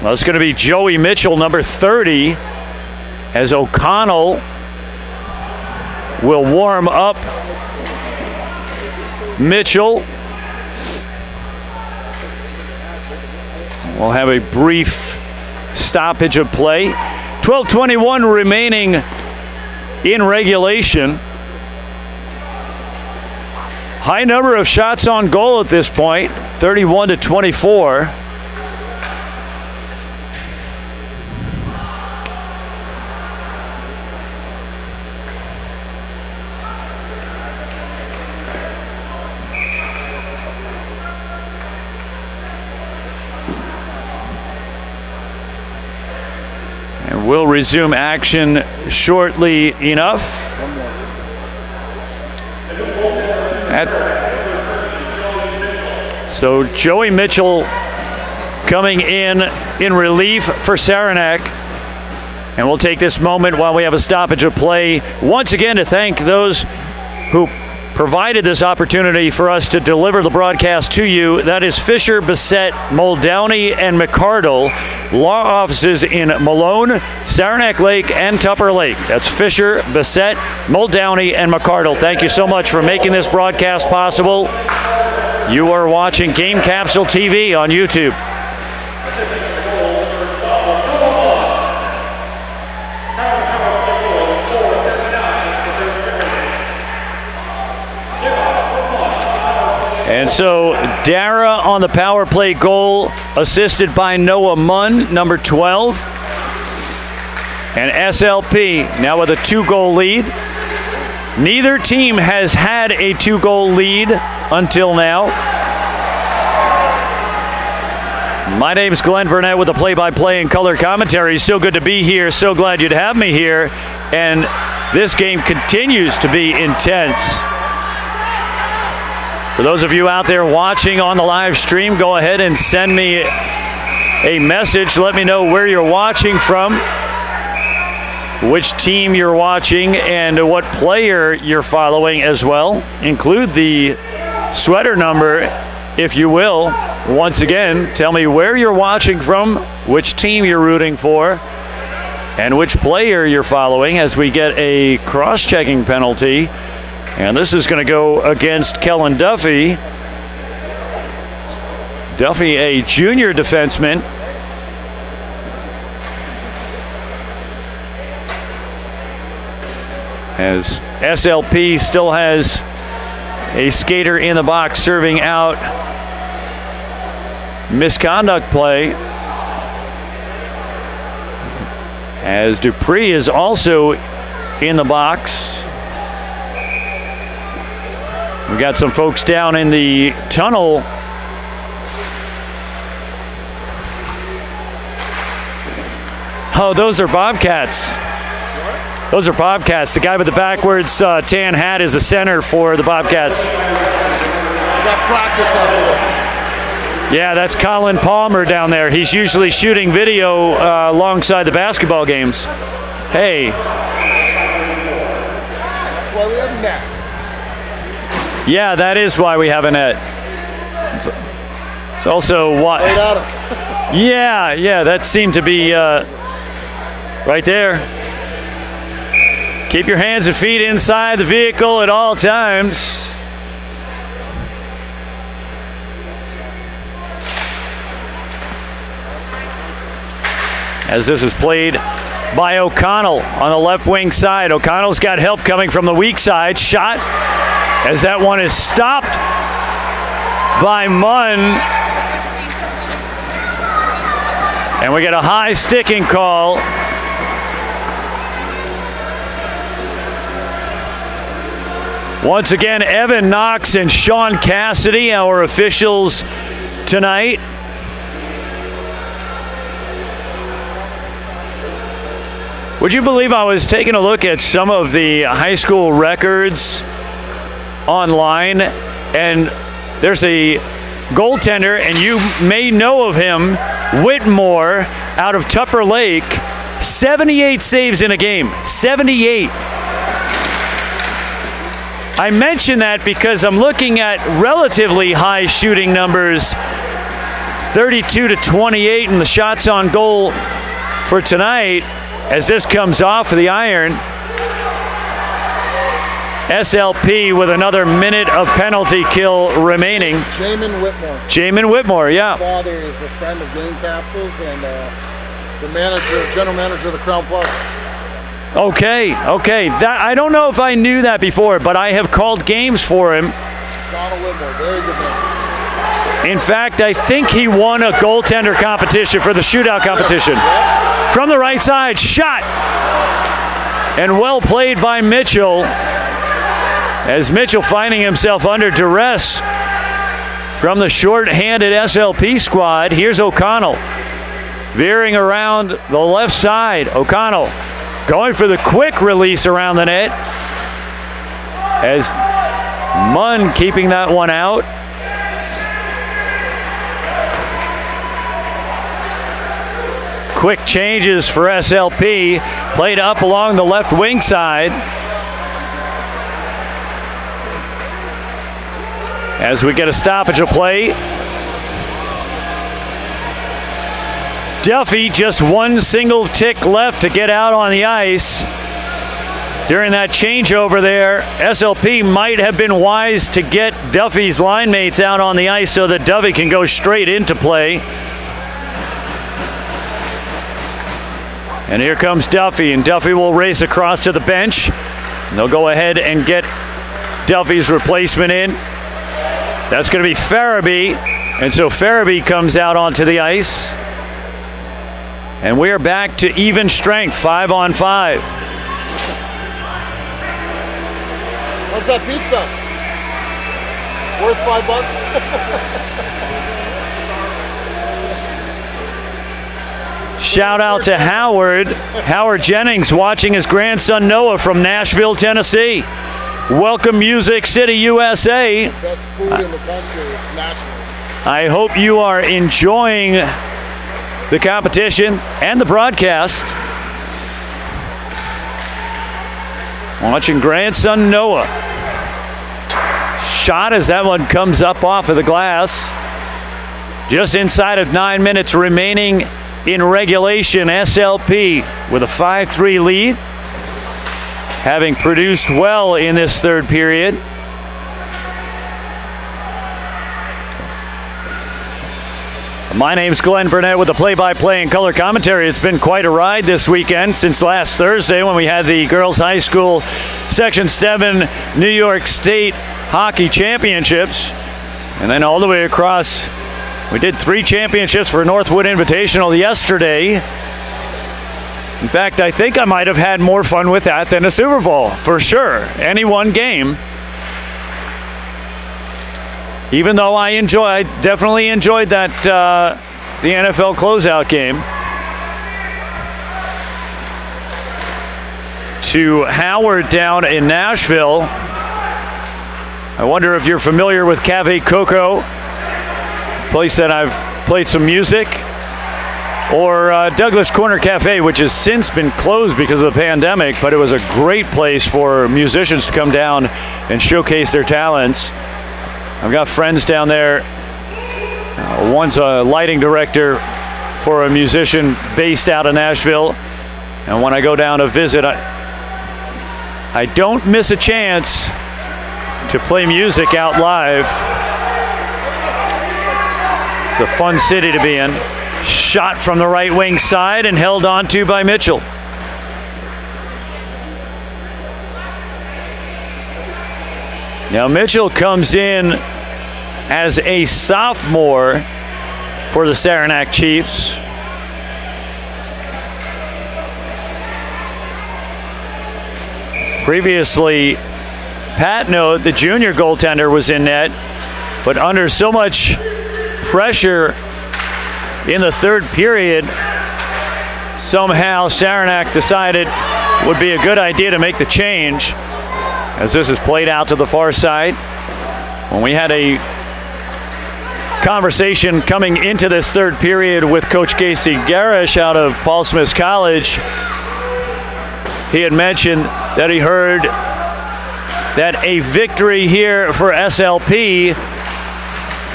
Well, it's going to be Joey Mitchell, number 30, as O'Connell will warm up Mitchell. We'll have a brief stoppage of play. 12:21 remaining in regulation. High number of shots on goal at this point, 31-24. We'll resume action shortly enough. So Joey Mitchell coming in relief for Saranac. And we'll take this moment while we have a stoppage of play once again to thank those who provided this opportunity for us to deliver the broadcast to you. That is Fisher, Bassett, Muldowney, and McCardle. Law offices in Malone, Saranac Lake, and Tupper Lake. That's Fisher, Bassett, Muldowney, and McCardle. Thank you so much for making this broadcast possible. You are watching Game Capsule TV on YouTube. And so Dara on the power play goal, assisted by Noah Munn, number 12. And SLP now with a 2-goal lead. Neither team has had a 2-goal lead until now. My name is Glenn Burnett with the play-by-play and color commentary. So good to be here. So glad you'd have me here. And this game continues to be intense. For those of you out there watching on the live stream, go ahead and send me a message. Let me know where you're watching from, which team you're watching, and what player you're following as well. Include the sweater number, if you will. Once again, tell me where you're watching from, which team you're rooting for, and which player you're following as we get a cross-checking penalty. And this is going to go against Kellen Duffy. Duffy, a junior defenseman. As SLP still has a skater in the box serving out misconduct play. as Dupree is also in the box. We got some folks down in the tunnel. Oh, those are Bobcats. Those are Bobcats. The guy with the backwards tan hat is the center for the Bobcats. We got practice after this. Yeah, that's Colin Palmer down there. He's usually shooting video alongside the basketball games. Hey. That's why we have a net. Yeah, that is why we have a net. It's also why. Right at us. Yeah, that seemed to be right there. Keep your hands and feet inside the vehicle at all times. As this is played by O'Connell on the left wing side. O'Connell's got help coming from the weak side. Shot as that one is stopped by Munn. And we get a high sticking call. Once again, Evan Knox and Sean Cassidy, our officials tonight. Would you believe I was taking a look at some of the high school records online, and there's a goaltender, and you may know of him, Whitmore, out of Tupper Lake, 78 saves in a game, 78. I mention that because I'm looking at relatively high shooting numbers, 32 to 28 in the shots on goal for tonight. As this comes off of the iron, SLP with another minute of penalty kill remaining. Jamin Whitmore. Jamin Whitmore, yeah. His father is a friend of Game Capsules and the general manager of the Crown Plaza. Okay. That I don't know if I knew that before, but I have called games for him. Donald Whitmore, very good man. In fact, I think he won a goaltender competition for the shootout competition. From the right side, shot. And well played by Mitchell. As Mitchell finding himself under duress from the short-handed SLP squad. Here's O'Connell veering around the left side. O'Connell going for the quick release around the net. As Munn keeping that one out. Quick changes for SLP. Played up along the left wing side. As we get a stoppage of play. Duffy just one single tick left to get out on the ice. During that changeover there, SLP might have been wise to get Duffy's line mates out on the ice so that Duffy can go straight into play. And here comes Duffy, and Duffy will race across to the bench. And they'll go ahead and get Duffy's replacement in. That's going to be Farabee, and so Farabee comes out onto the ice. And we are back to even strength, 5-on-5. What's that pizza? Worth $5? Shout out to Howard Jennings, watching his grandson Noah from Nashville, Tennessee. Welcome, Music City, USA. Best food in the country is Nashville. I hope you are enjoying the competition and the broadcast. Watching grandson Noah. Shot as that one comes up off of the glass. Just inside of 9 minutes remaining in regulation. SLP with a 5-3 lead, having produced well in this third period. My name's Glenn Burnett with the play-by-play and color commentary. It's been quite a ride this weekend since last Thursday when we had the girls high school Section 7 New York State Hockey Championships. And then all the way across, we did 3 championships for Northwood Invitational yesterday. In fact, I think I might have had more fun with that than a Super Bowl, for sure. Any one game. Even though I definitely enjoyed that, the NFL closeout game. To Howard down in Nashville. I wonder if you're familiar with Cafe Coco, place that I've played some music, or Douglas Corner Cafe, which has since been closed because of the pandemic, but it was a great place for musicians to come down and showcase their talents. I've got friends down there. One's a lighting director for a musician based out of Nashville, and when I go down to visit, I don't miss a chance to play music out live. It's a fun city to be in. Shot from the right wing side and held onto by Mitchell. Now Mitchell comes in as a sophomore for the Saranac Chiefs. Previously, Patno, the junior goaltender, was in net, but under so much pressure in the third period, somehow Saranac decided it would be a good idea to make the change, as this is played out to the far side. When we had a conversation coming into this third period with Coach Casey Garish out of Paul Smith College, he had mentioned that he heard that a victory here for SLP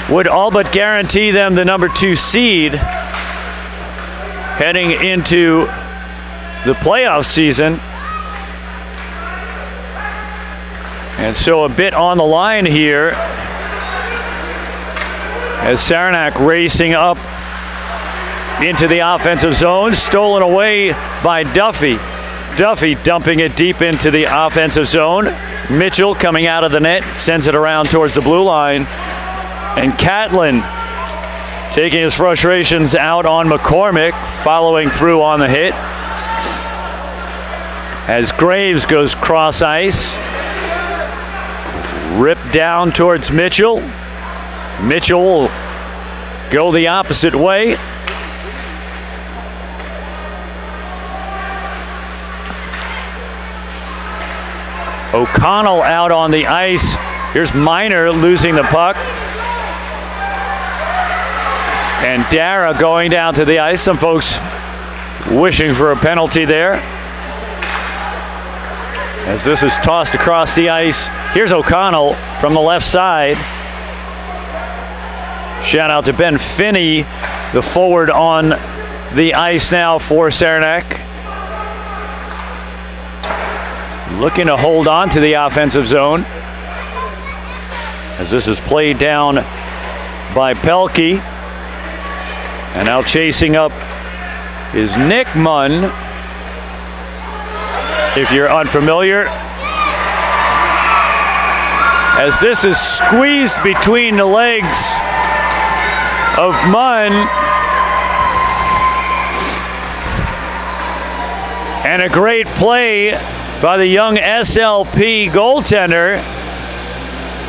would all but guarantee them the number 2 seed heading into the playoff season. And so a bit on the line here as Saranac racing up into the offensive zone, stolen away by Duffy. Duffy dumping it deep into the offensive zone. Mitchell coming out of the net, sends it around towards the blue line. And Catlin taking his frustrations out on McCormick, following through on the hit. As Graves goes cross ice. Ripped down towards Mitchell. Mitchell will go the opposite way. O'Connell out on the ice. Here's Miner losing the puck. And Dara going down to the ice. Some folks wishing for a penalty there. As this is tossed across the ice. Here's O'Connell from the left side. Shout out to Ben Finney, the forward on the ice now for Saranac. Looking to hold on to the offensive zone. As this is played down by Pelkey. And now chasing up is Nick Munn. If you're unfamiliar. As this is squeezed between the legs of Munn. And a great play by the young SLP goaltender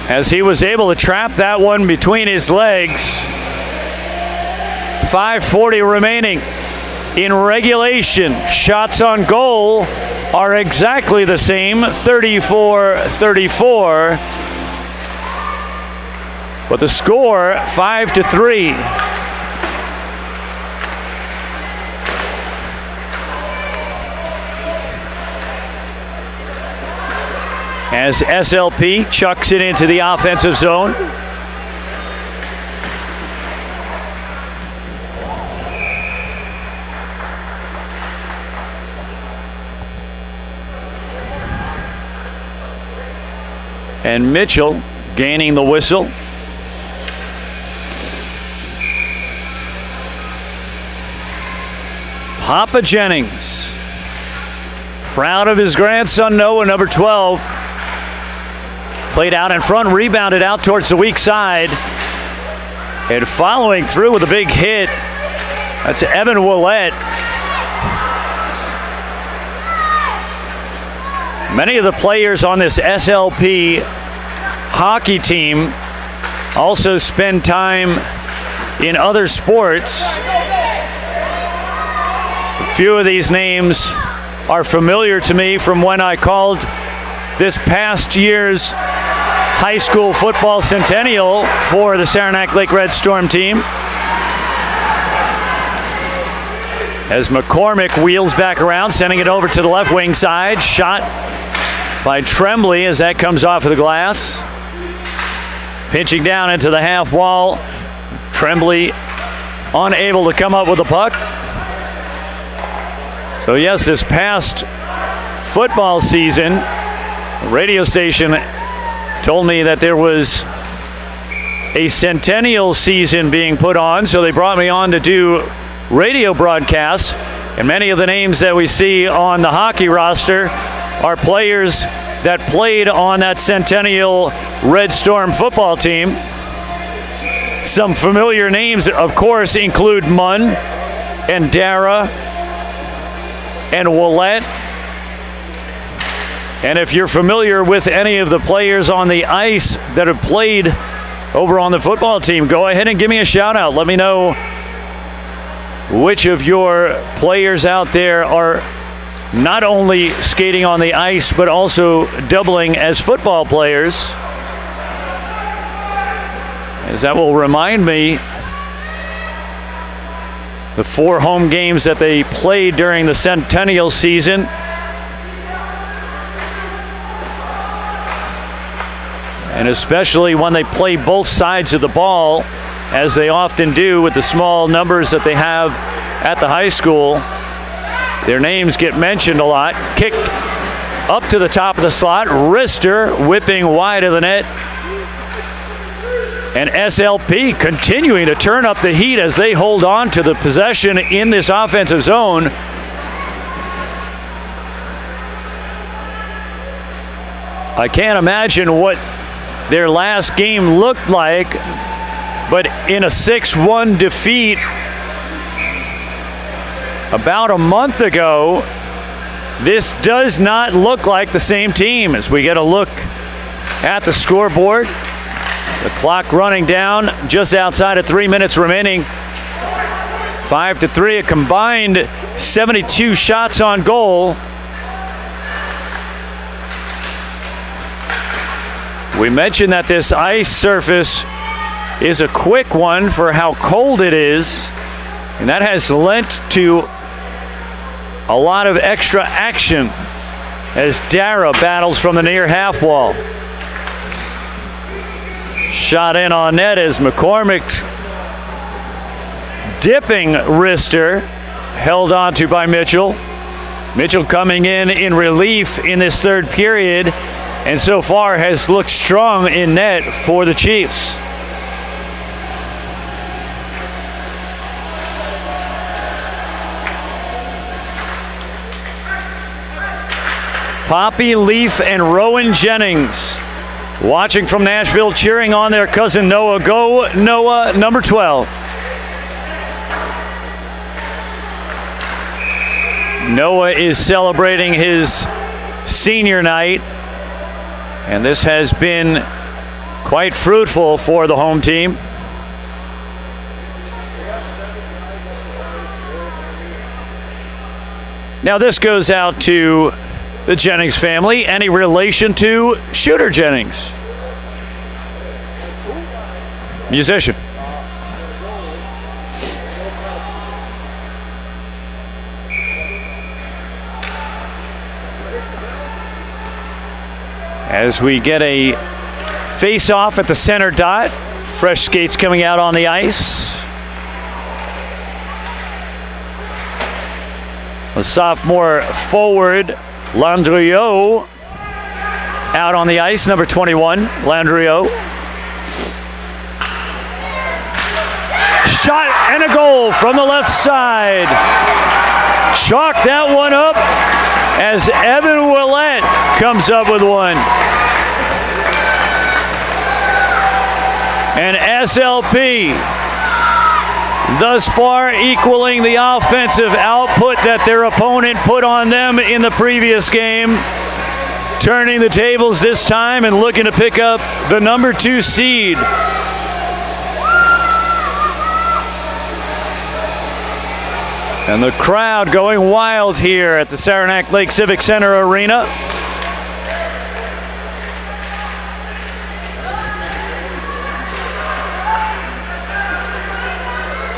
as he was able to trap that one between his legs. 5:40 remaining in regulation. Shots on goal are exactly the same, 34-34. But the score, 5-3. As SLP chucks it into the offensive zone. And Mitchell gaining the whistle. Papa Jennings, proud of his grandson Noah, number 12. Played out in front, rebounded out towards the weak side. And following through with a big hit, that's Evan Willett. Many of the players on this SLP hockey team also spend time in other sports. A few of these names are familiar to me from when I called this past year's high school football centennial for the Saranac Lake Red Storm team. As McCormick wheels back around, sending it over to the left wing side. Shot by Tremblay as that comes off of the glass. Pinching down into the half wall. Tremblay unable to come up with the puck. So yes, this past football season, the radio station told me that there was a centennial season being put on, so they brought me on to do radio broadcasts, and many of the names that we see on the hockey roster are players that played on that centennial Red Storm football team. Some familiar names, of course, include Munn and Dara and Willette. And if you're familiar with any of the players on the ice that have played over on the football team, go ahead and give me a shout out. Let me know which of your players out there are not only skating on the ice, but also doubling as football players. As that will remind me the 4 home games that they played during the centennial season. And especially when they play both sides of the ball, as they often do with the small numbers that they have at the high school, their names get mentioned a lot. Kicked up to the top of the slot. Rister whipping wide of the net. And SLP continuing to turn up the heat as they hold on to the possession in this offensive zone. I can't imagine what their last game looked like, but in a 6-1 defeat about a month ago, this does not look like the same team. As we get a look at the scoreboard, the clock running down just outside of 3 minutes remaining. 5-3, a combined 72 shots on goal. We mentioned that this ice surface is a quick one for how cold it is, and that has lent to a lot of extra action as Dara battles from the near half wall. Shot in on net as McCormick's dipping wrister, held onto by Mitchell. Mitchell coming in relief in this third period, and so far has looked strong in net for the Chiefs. Poppy Leaf and Rowan Jennings watching from Nashville, cheering on their cousin Noah. Go Noah, number 12. Noah is celebrating his senior night, and this has been quite fruitful for the home team. Now this goes out to the Jennings family. Any relation to Shooter Jennings? Musician. As we get a face-off at the center dot, fresh skates coming out on the ice. A sophomore forward, Landriot, out on the ice, number 21, Landriot. Shot and a goal from the left side. Chalk that one up as Evan Willette comes up with one. And SLP thus far equaling the offensive output that their opponent put on them in the previous game. turning the tables this time and looking to pick up the number 2 seed. And the crowd going wild here at the Saranac Lake Civic Center Arena.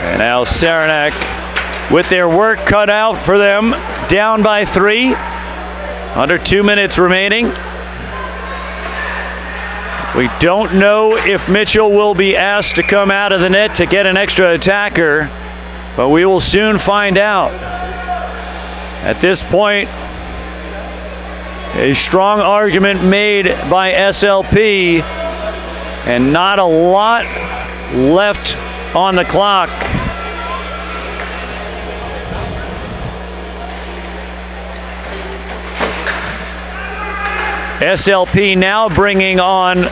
And now Saranac with their work cut out for them, down by 3, under 2 minutes remaining. We don't know if Mitchell will be asked to come out of the net to get an extra attacker, but we will soon find out. At this point, a strong argument made by SLP, and not a lot left on the clock. SLP now bringing on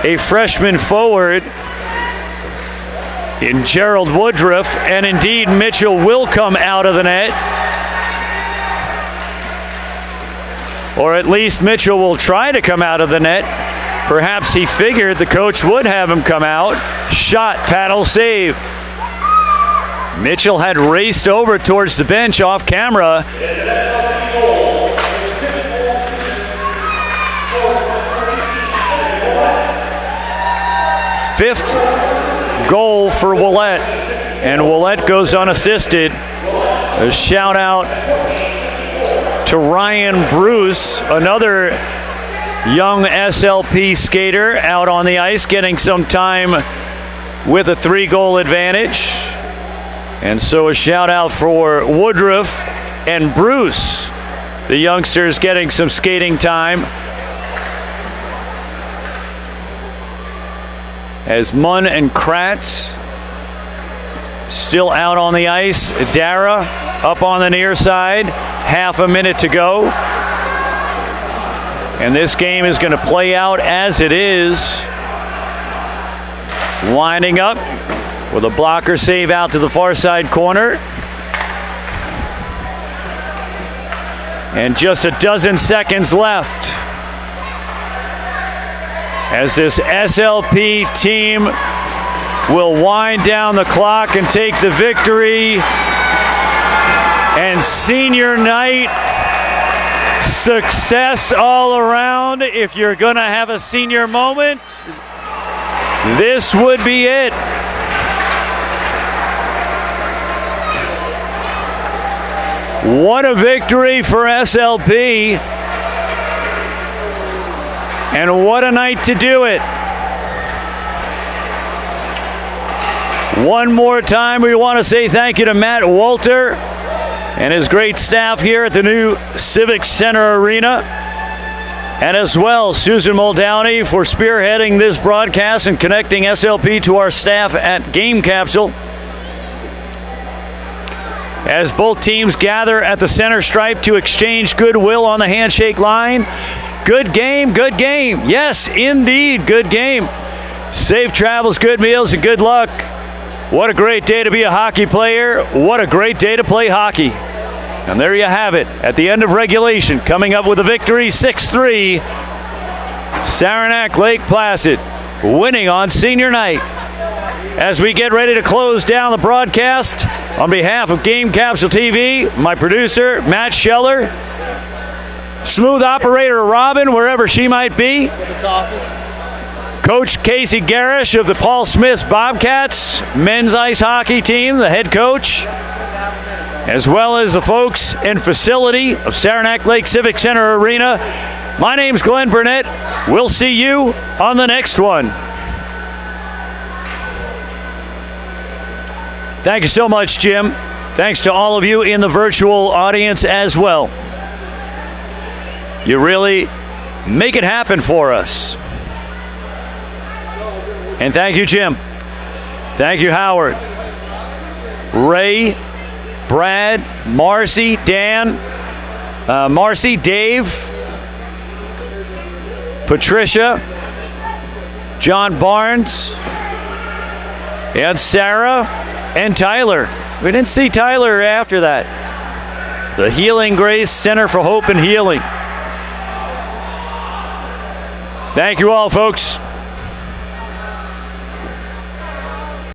a freshman forward in Gerald Woodruff, and indeed Mitchell will come out of the net. Or at least Mitchell will try to come out of the net. Perhaps he figured the coach would have him come out. Shot, paddle, save. Mitchell had raced over towards the bench off camera. Fifth goal for Willett, and Willett goes unassisted. A shout out to Ryan Bruce, another young SLP skater out on the ice, getting some time with a 3-goal advantage. And so a shout out for Woodruff and Bruce, the youngsters getting some skating time. As Munn and Kratz still out on the ice. Dara up on the near side. Half a minute to go. And this game is going to play out as it is. Winding up with a blocker save out to the far side corner. And just a dozen seconds left as this SLP team will wind down the clock and take the victory. And senior night success all around. If you're gonna have a senior moment, this would be it. What a victory for SLP. And what a night to do it. One more time, we want to say thank you to Matt Walter and his great staff here at the new Civic Center Arena. And as well, Susan Muldowney for spearheading this broadcast and connecting SLP to our staff at Game Capsule. As both teams gather at the center stripe to exchange goodwill on the handshake line. Good game, good game. Yes, indeed, good game. Safe travels, good meals, and good luck. What a great day to be a hockey player. What a great day to play hockey. And there you have it. At the end of regulation, coming up with a victory, 6-3. Saranac Lake Placid winning on senior night. As we get ready to close down the broadcast, on behalf of Game Capsule TV, my producer, Matt Scheller, smooth operator Robin, wherever she might be, Coach Casey Garish of the Paul Smith's Bobcats men's ice hockey team, the head coach, as well as the folks and facility of Saranac Lake Civic Center Arena. My name's Glenn Burnett. We'll see you on the next one. Thank you so much, Jim. Thanks to all of you in the virtual audience as well. You really make it happen for us. And thank you, Jim. Thank you, Howard. Ray, Brad, Marcy, Dan, Marcy, Dave, Patricia, John Barnes, and Sarah, and Tyler. We didn't see Tyler after that. The Healing Grace Center for Hope and Healing. Thank you all, folks.